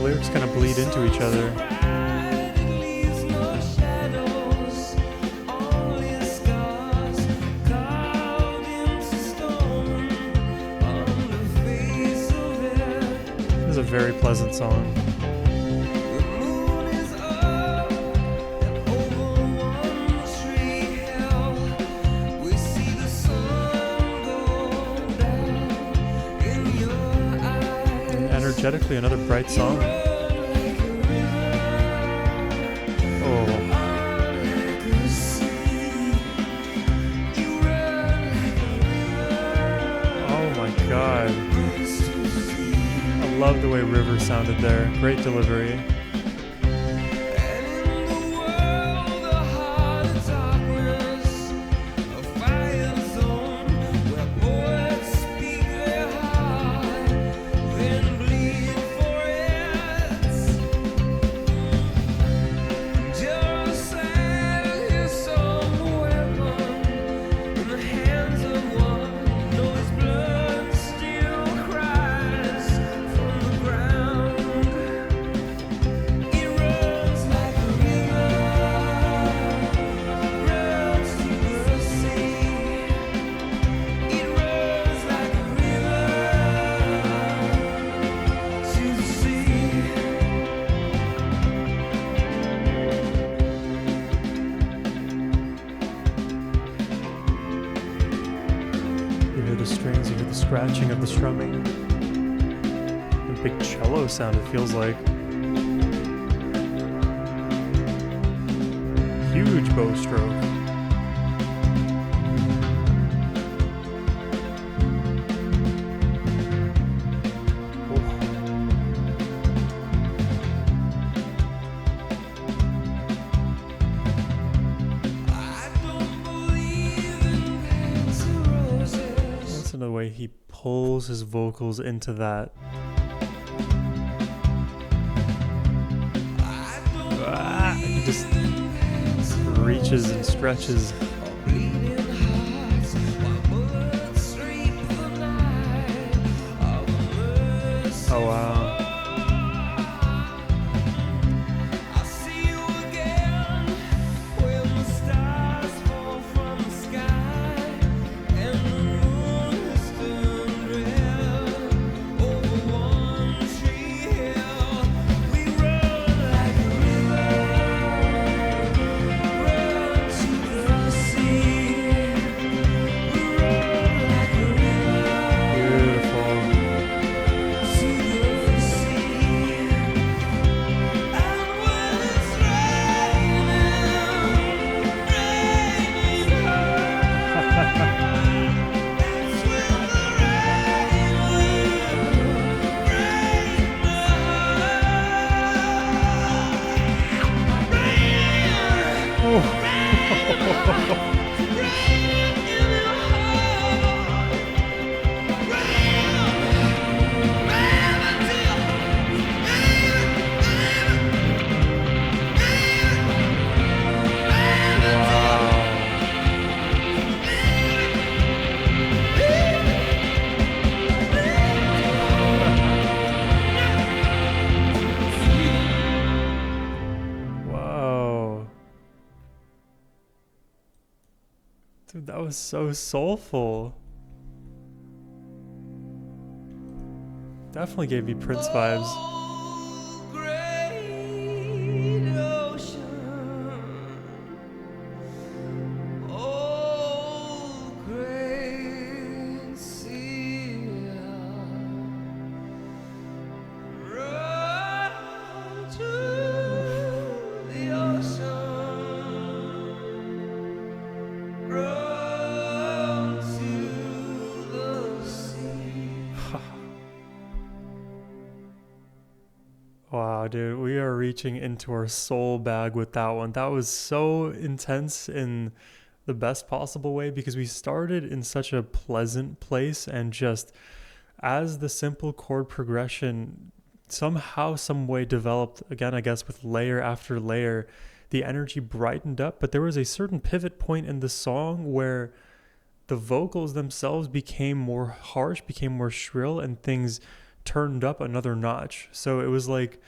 Lyrics kind of bleed into each other. This is a very pleasant song. Energetically, another bright song. Oh my God. I love the way River sounded there. Great delivery. the scratching of the strumming. A big cello sound, it feels like. Huge bow stroke. Listen to the way he pulls his vocals into that. He just reaches and stretches. Oh wow. Dude, that was so soulful. Definitely gave me Prince vibes. Wow, dude, we are reaching into our soul bag with that one. That was so intense in the best possible way because we started in such a pleasant place, and just as the simple chord progression somehow, some way developed, again, I guess with layer after layer, the energy brightened up. But there was a certain pivot point in the song where the vocals themselves became more harsh, became more shrill, and things turned up another notch. So it was like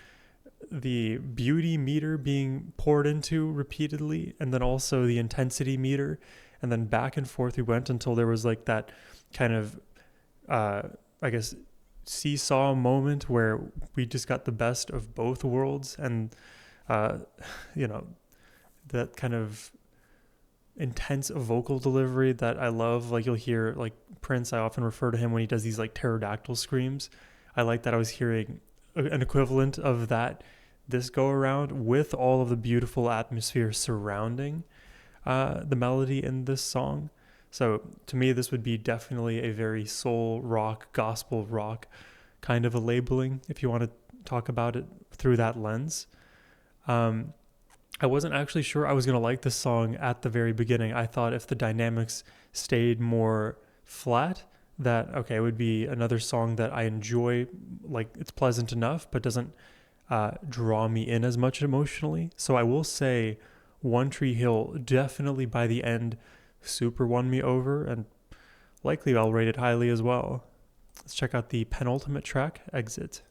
the beauty meter being poured into repeatedly, and then also the intensity meter, and then back and forth we went until there was like that kind of I guess seesaw moment where we just got the best of both worlds. And you know, that kind of intense vocal delivery that I love. Like you'll hear like Prince, I often refer to him when he does these like pterodactyl screams. I like that I was hearing an equivalent of that this go around, with all of the beautiful atmosphere surrounding the melody in this song. So to me, this would be definitely a very soul rock, gospel rock kind of a labeling, if you want to talk about it through that lens. I wasn't actually sure I was going to like this song at the very beginning. I thought if the dynamics stayed more flat, that, okay, it would be another song that I enjoy, like it's pleasant enough, but doesn't draw me in as much emotionally. So I will say One Tree Hill definitely by the end super won me over, and likely I'll rate it highly as well. Let's check out the penultimate track, Exit.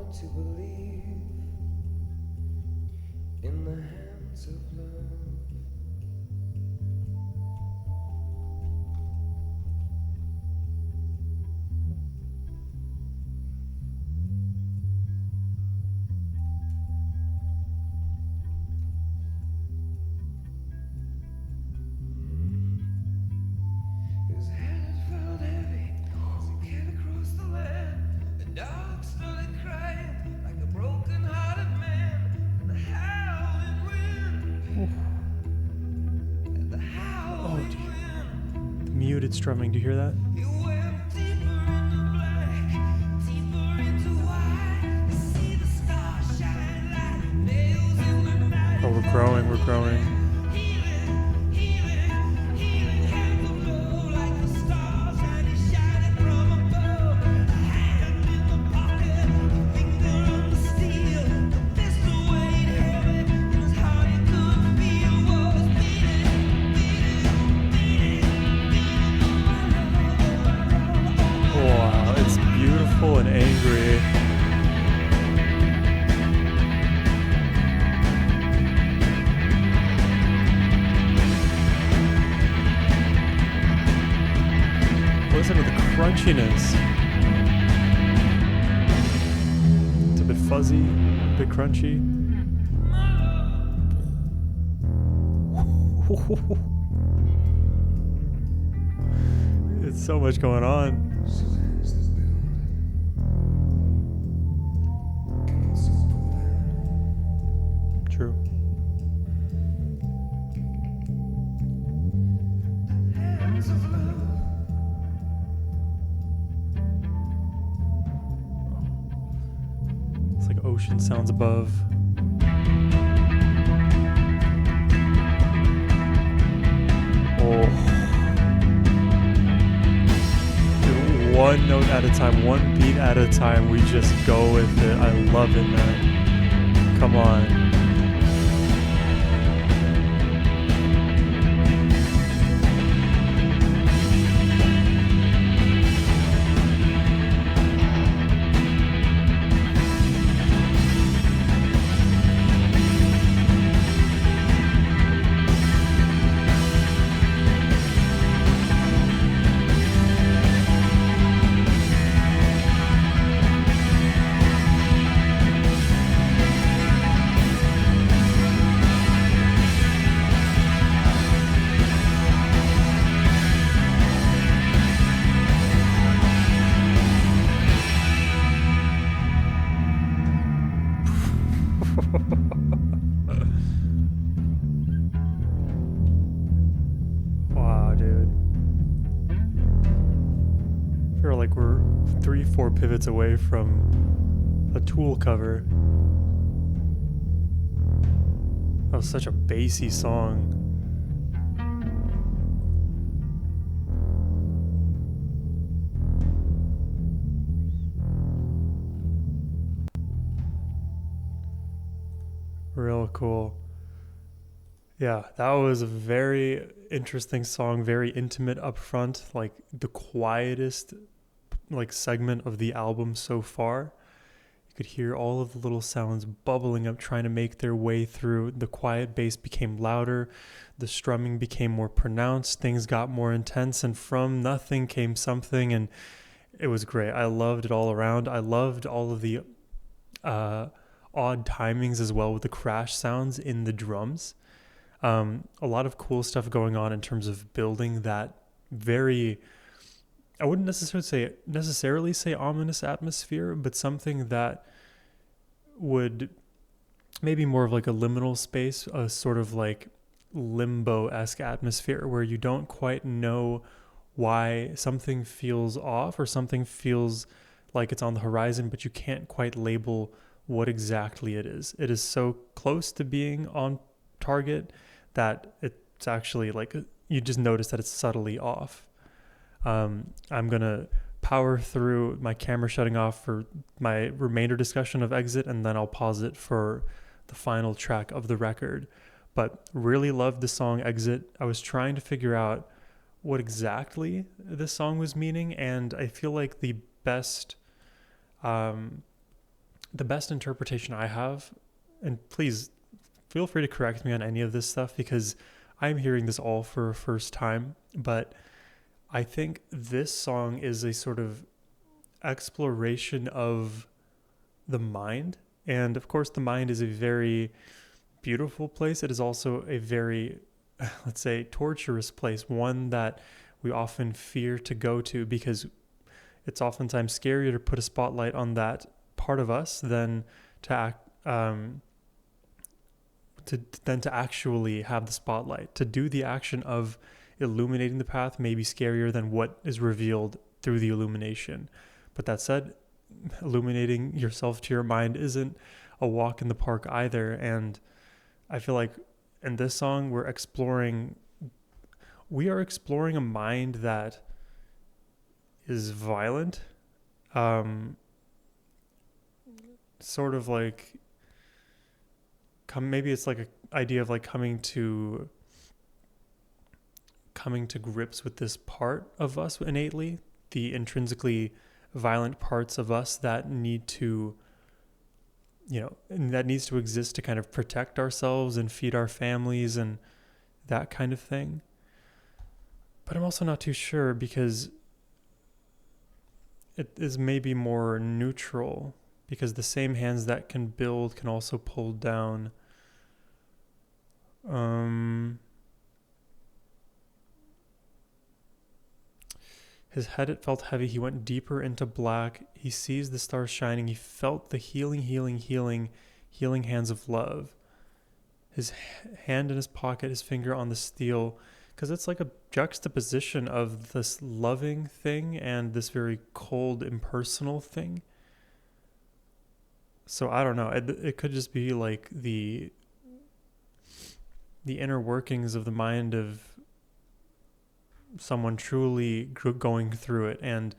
want to believe in the hands of love. His head had felt heavy as he came across the land. The dog started crying like a broken-hearted man. And the howling wind, and the howling wind. The muted strumming, do you hear that? He went deeper into black, deeper into white. You see the stars shine like nails in the night. Oh, we're growing, we're growing. Healing, healing, healing hands of love like the stars and he shining from above. A hand in the pocket, a finger on the steel, the pistol weighed heavy in his heart. He could feel what was beating, beating, beating, beating. Wow, it's beautiful and angry. Listen to the crunchiness. It's a bit fuzzy, a bit crunchy. It's so much going on. Suzanne's this build. Can also pull down. True. Hands of love. It's like ocean sounds above. Oh. Dude, one note at a time, one beat at a time, we just go with it. I love it, man. Come on. Wow, dude. I feel like we're 3-4 pivots away from a Tool cover. That was such a bassy song. Real cool. Yeah, that was a very interesting song, very intimate up front, like the quietest like segment of the album so far. You could hear all of the little sounds bubbling up, trying to make their way through. The quiet bass became louder, the strumming became more pronounced, things got more intense, and from nothing came something, and it was great. I loved it all around. I loved all of the odd timings as well with the crash sounds in the drums. A lot of cool stuff going on in terms of building that very, I wouldn't necessarily say ominous atmosphere, but something that would maybe more of like a liminal space, a sort of like limbo-esque atmosphere where you don't quite know why something feels off or something feels like it's on the horizon, but you can't quite label what exactly it is. It is so close to being on target that it's actually like you just notice that it's subtly off. I'm going to power through my camera shutting off for my remainder discussion of Exit, and then I'll pause it for the final track of the record. But really loved the song Exit. I was trying to figure out what exactly this song was meaning, and I feel like the best the best interpretation I have, and please feel free to correct me on any of this stuff because I'm hearing this all for a first time, but I think this song is a sort of exploration of the mind. And of course, the mind is a very beautiful place. It is also a very, let's say, torturous place, one that we often fear to go to because it's oftentimes scarier to put a spotlight on that part of us than to act, to actually have the spotlight. To do the action of illuminating the path may be scarier than what is revealed through the illumination. But that said, illuminating yourself to your mind isn't a walk in the park either. And I feel like in this song, we are exploring a mind that is violent, sort of like maybe it's like an idea of like coming to grips with this part of us innately, the intrinsically violent parts of us that need to, and that needs to exist to kind of protect ourselves and feed our families and that kind of thing. But I'm also not too sure because it is maybe more neutral, because the same hands that can build can also pull down. His head, it felt heavy. He went deeper into black. He sees the stars shining. He felt the healing hands of love. His hand in his pocket, his finger on the steel, because it's like a juxtaposition of this loving thing and this very cold, impersonal thing. So I don't know. It could just be like the inner workings of the mind of someone truly going through it. And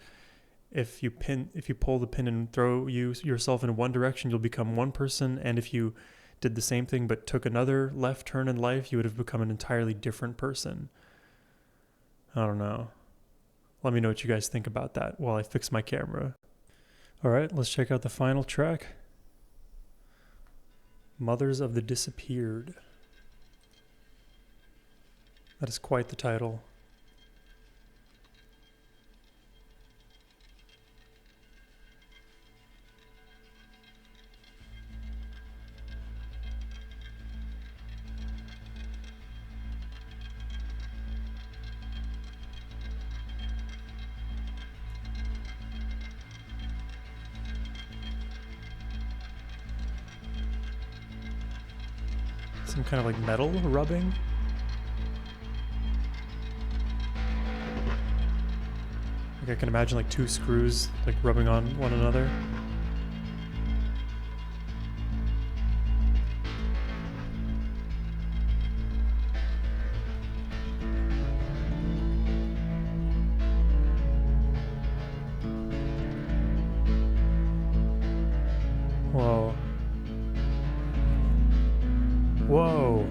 if you pull the pin and throw yourself in one direction, you'll become one person. And if you did the same thing but took another left turn in life, you would have become an entirely different person. I don't know. Let me know what you guys think about that while I fix my camera. All right, let's check out the final track. Mothers of the Disappeared. That is quite the title. Some kind of like metal rubbing. Like I can imagine like two screws like rubbing on one another. Whoa. Whoa.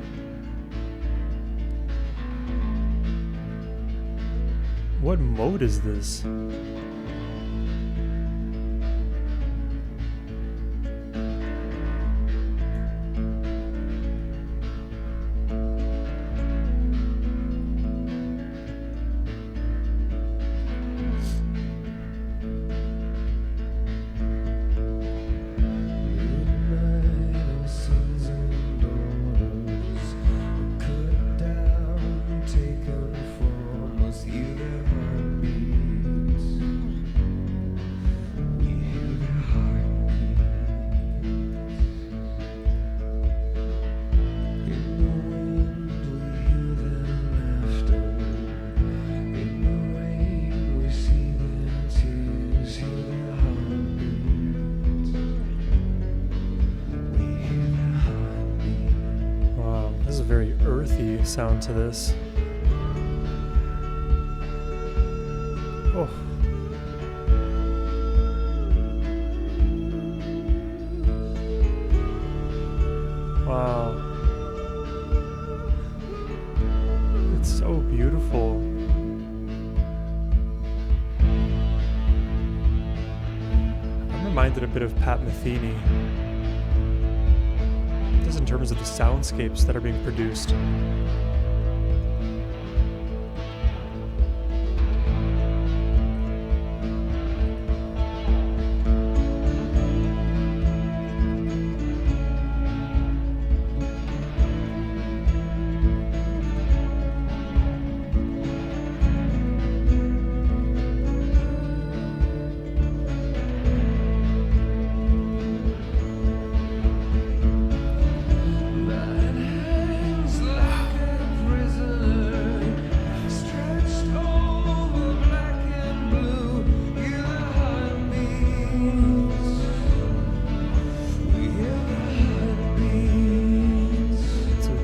What mode is this? Very earthy sound to this. Oh. Wow. It's so beautiful. reminded a bit of Pat Metheny, just in terms of the soundscapes that are being produced.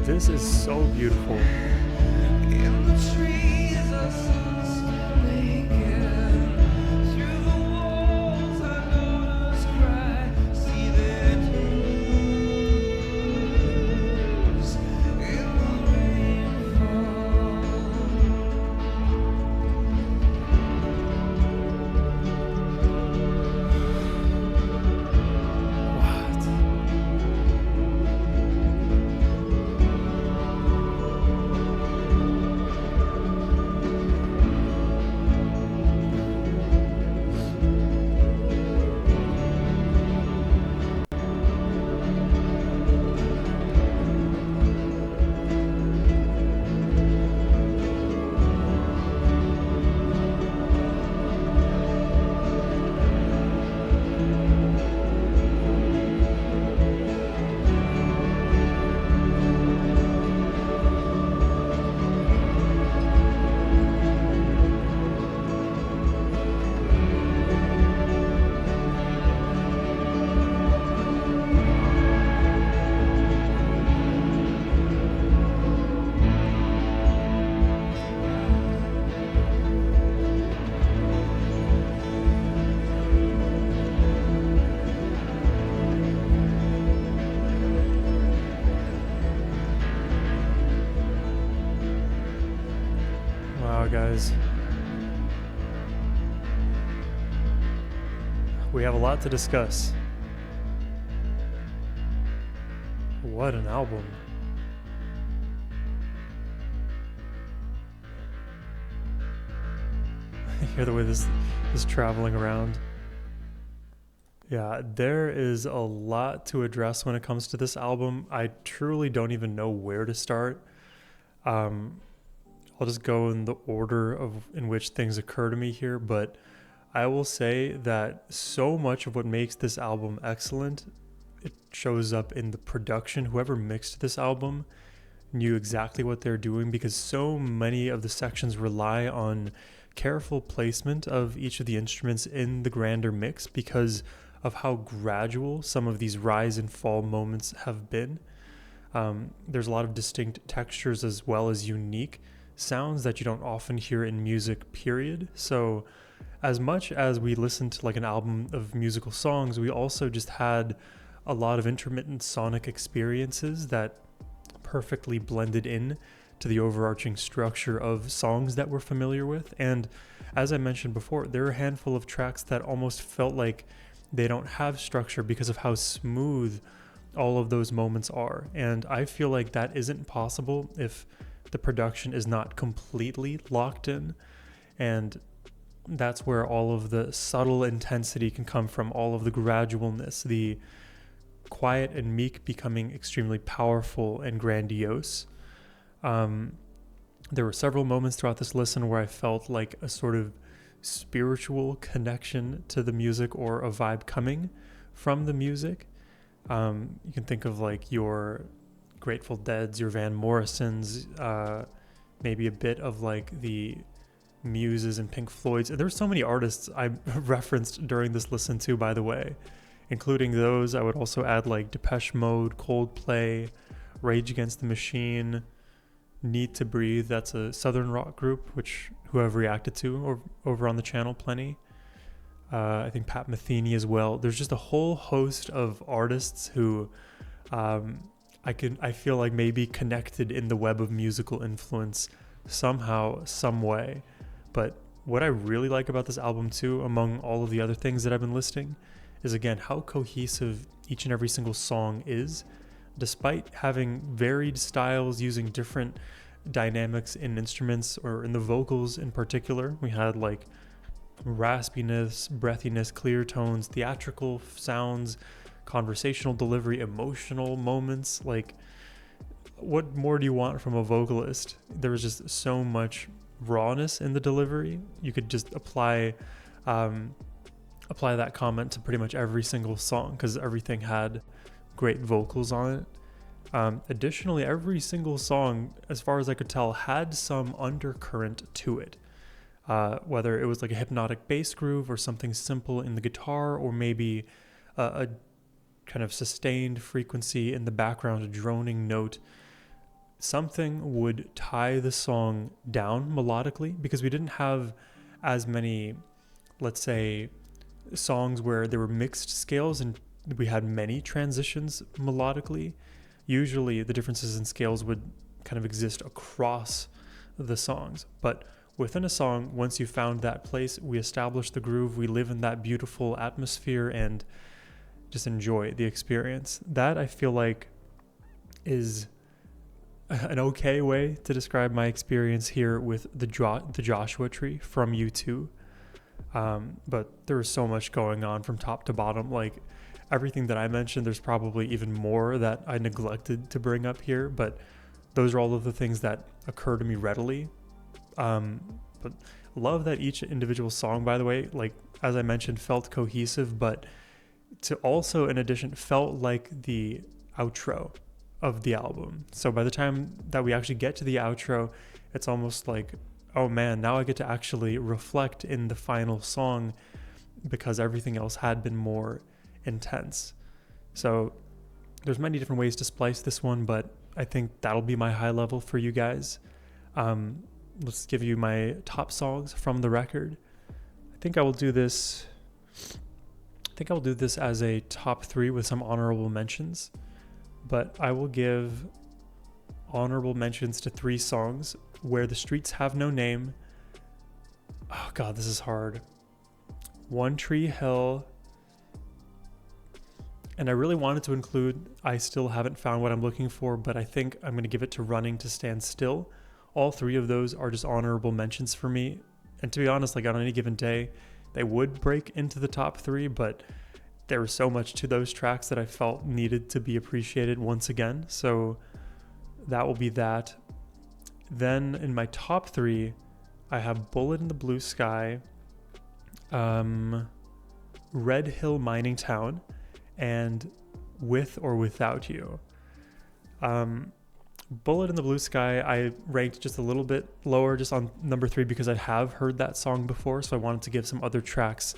This is so beautiful. In the trees, I sunset naked. Through the walls, our daughters cry. See their tears in the rainfall. What? Wow, guys. We have a lot to discuss. What an album. Hear the way this is traveling around. Yeah, there is a lot to address when it comes to this album. I truly don't even know where to start. I'll just go in the order in which things occur to me here, but I will say that so much of what makes this album excellent, it shows up in the production. Whoever mixed this album knew exactly what they're doing, because so many of the sections rely on careful placement of each of the instruments in the grander mix because of how gradual some of these rise and fall moments have been. There's a lot of distinct textures as well as unique sounds that you don't often hear in music, period. So as much as we listened to like an album of musical songs, we also just had a lot of intermittent sonic experiences that perfectly blended in to the overarching structure of songs that we're familiar with. And as I mentioned before, there are a handful of tracks that almost felt like they don't have structure because of how smooth all of those moments are. And I feel like that isn't possible if the production is not completely locked in. And that's where all of the subtle intensity can come from, all of the gradualness, the quiet and meek becoming extremely powerful and grandiose. There were several moments throughout this listen where I felt like a sort of spiritual connection to the music, or a vibe coming from the music. You can think of like your Grateful Dead's, your Van Morrison's, maybe a bit of like the Muses and Pink Floyd's. And there's so many artists I referenced during this listen too, by the way, including those. I would also add like Depeche Mode, Coldplay, Rage Against the Machine, Need to Breathe. That's a southern rock group, who I've reacted to over on the channel plenty. I think Pat Metheny as well. There's just a whole host of artists who I feel like maybe connected in the web of musical influence somehow, some way. But what I really like about this album too, among all of the other things that I've been listing, is again how cohesive each and every single song is, despite having varied styles using different dynamics in instruments or in the vocals in particular. We had like raspiness, breathiness, clear tones, theatrical sounds, conversational delivery, emotional moments. Like, what more do you want from a vocalist? There was just so much rawness in the delivery. You could just apply that comment to pretty much every single song because everything had great vocals on it. Additionally, every single song, as far as I could tell, had some undercurrent to it. Whether it was like a hypnotic bass groove or something simple in the guitar, or maybe a kind of sustained frequency in the background, a droning note, something would tie the song down melodically, because we didn't have as many, let's say, songs where there were mixed scales and we had many transitions melodically. Usually the differences in scales would kind of exist across the songs, but within a song, once you found that place, we establish the groove, we live in that beautiful atmosphere and just enjoy the experience. That, I feel like, is an okay way to describe my experience here with the Joshua Tree from U2. But there was so much going on from top to bottom. Like, everything that I mentioned, there's probably even more that I neglected to bring up here, but those are all of the things that occur to me readily. But love that each individual song, by the way, like, as I mentioned, felt cohesive, but to also, in addition, felt like the outro of the album. So by the time that we actually get to the outro, it's almost like, oh man, now I get to actually reflect in the final song, because everything else had been more intense. So there's many different ways to splice this one, but I think that'll be my high level for you guys. Let's give you my top songs from the record. I think I'll do this as a top 3 with some honorable mentions, but I will give honorable mentions to 3 songs: Where the Streets Have No Name, oh god, this is hard, One Tree Hill, and I really wanted to include I Still Haven't Found What I'm Looking For, but I think I'm going to give it to Running to Stand Still. All 3 of those are just honorable mentions for me, and to be honest, like, on any given day they would break into the top 3, but there was so much to those tracks that I felt needed to be appreciated once again. So that will be that. Then in my top 3, I have Bullet in the Blue Sky, Red Hill Mining Town, and With or Without You. Bullet in the Blue Sky I ranked just a little bit lower, just on number 3, because I have heard that song before, so I wanted to give some other tracks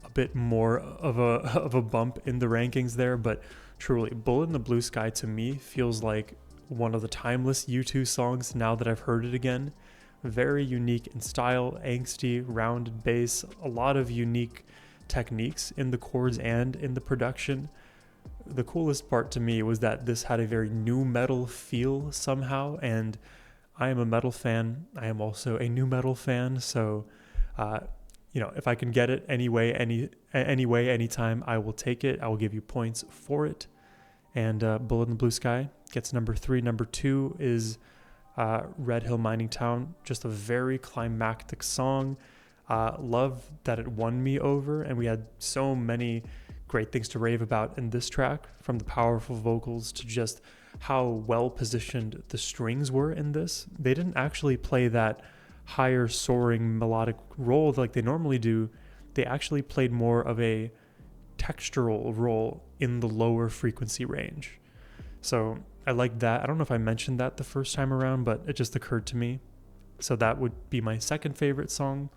a bit more of a bump in the rankings there. But truly, Bullet in the Blue Sky to me feels like one of the timeless U2 songs now that I've heard it again. Very unique in style, angsty, rounded bass, a lot of unique techniques in the chords and in the production. The coolest part to me was that this had a very nu metal feel somehow, and I am a metal fan. I am also a nu metal fan, so if I can get it any way, anytime, I will take it. I will give you points for it. And Bullet in the Blue Sky gets number 3. Number 2 is Red Hill Mining Town. Just a very climactic song. Love that it won me over, and we had so many great things to rave about in this track, from the powerful vocals to just how well positioned the strings were in this. They didn't actually play that higher soaring melodic role like they normally do. They actually played more of a textural role in the lower frequency range. So I like that. I don't know if I mentioned that the first time around, but it just occurred to me. So that would be my second favorite song.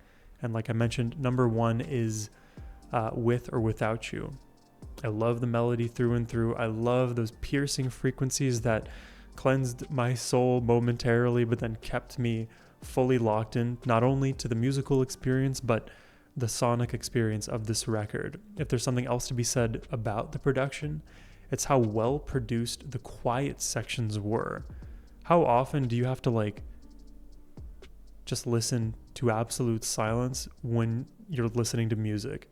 And like I mentioned, number 1 is With or Without You. I love the melody through and through. I love those piercing frequencies that cleansed my soul momentarily, but then kept me fully locked in, not only to the musical experience, but the sonic experience of this record. If there's something else to be said about the production, it's how well produced the quiet sections were. How often do you have to just listen to absolute silence when you're listening to music?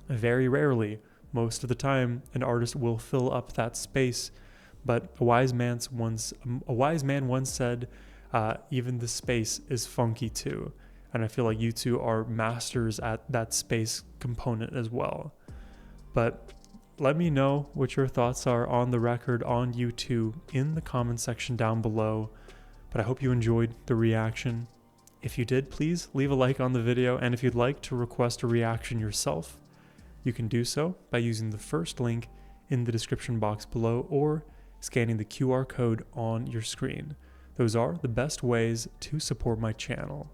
Very rarely. most of the time, an artist will fill up that space. But a wise man once said, even the space is funky too. And I feel like you two are masters at that space component as well. But let me know what your thoughts are on the record on YouTube in the comment section down below. But I hope you enjoyed the reaction. If you did, please leave a like on the video, and if you'd like to request a reaction yourself, you can do so by using the first link in the description box below or scanning the QR code on your screen. Those are the best ways to support my channel.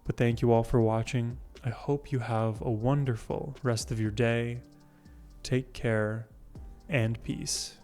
But thank you all for watching. I hope you have a wonderful rest of your day. Take care and peace.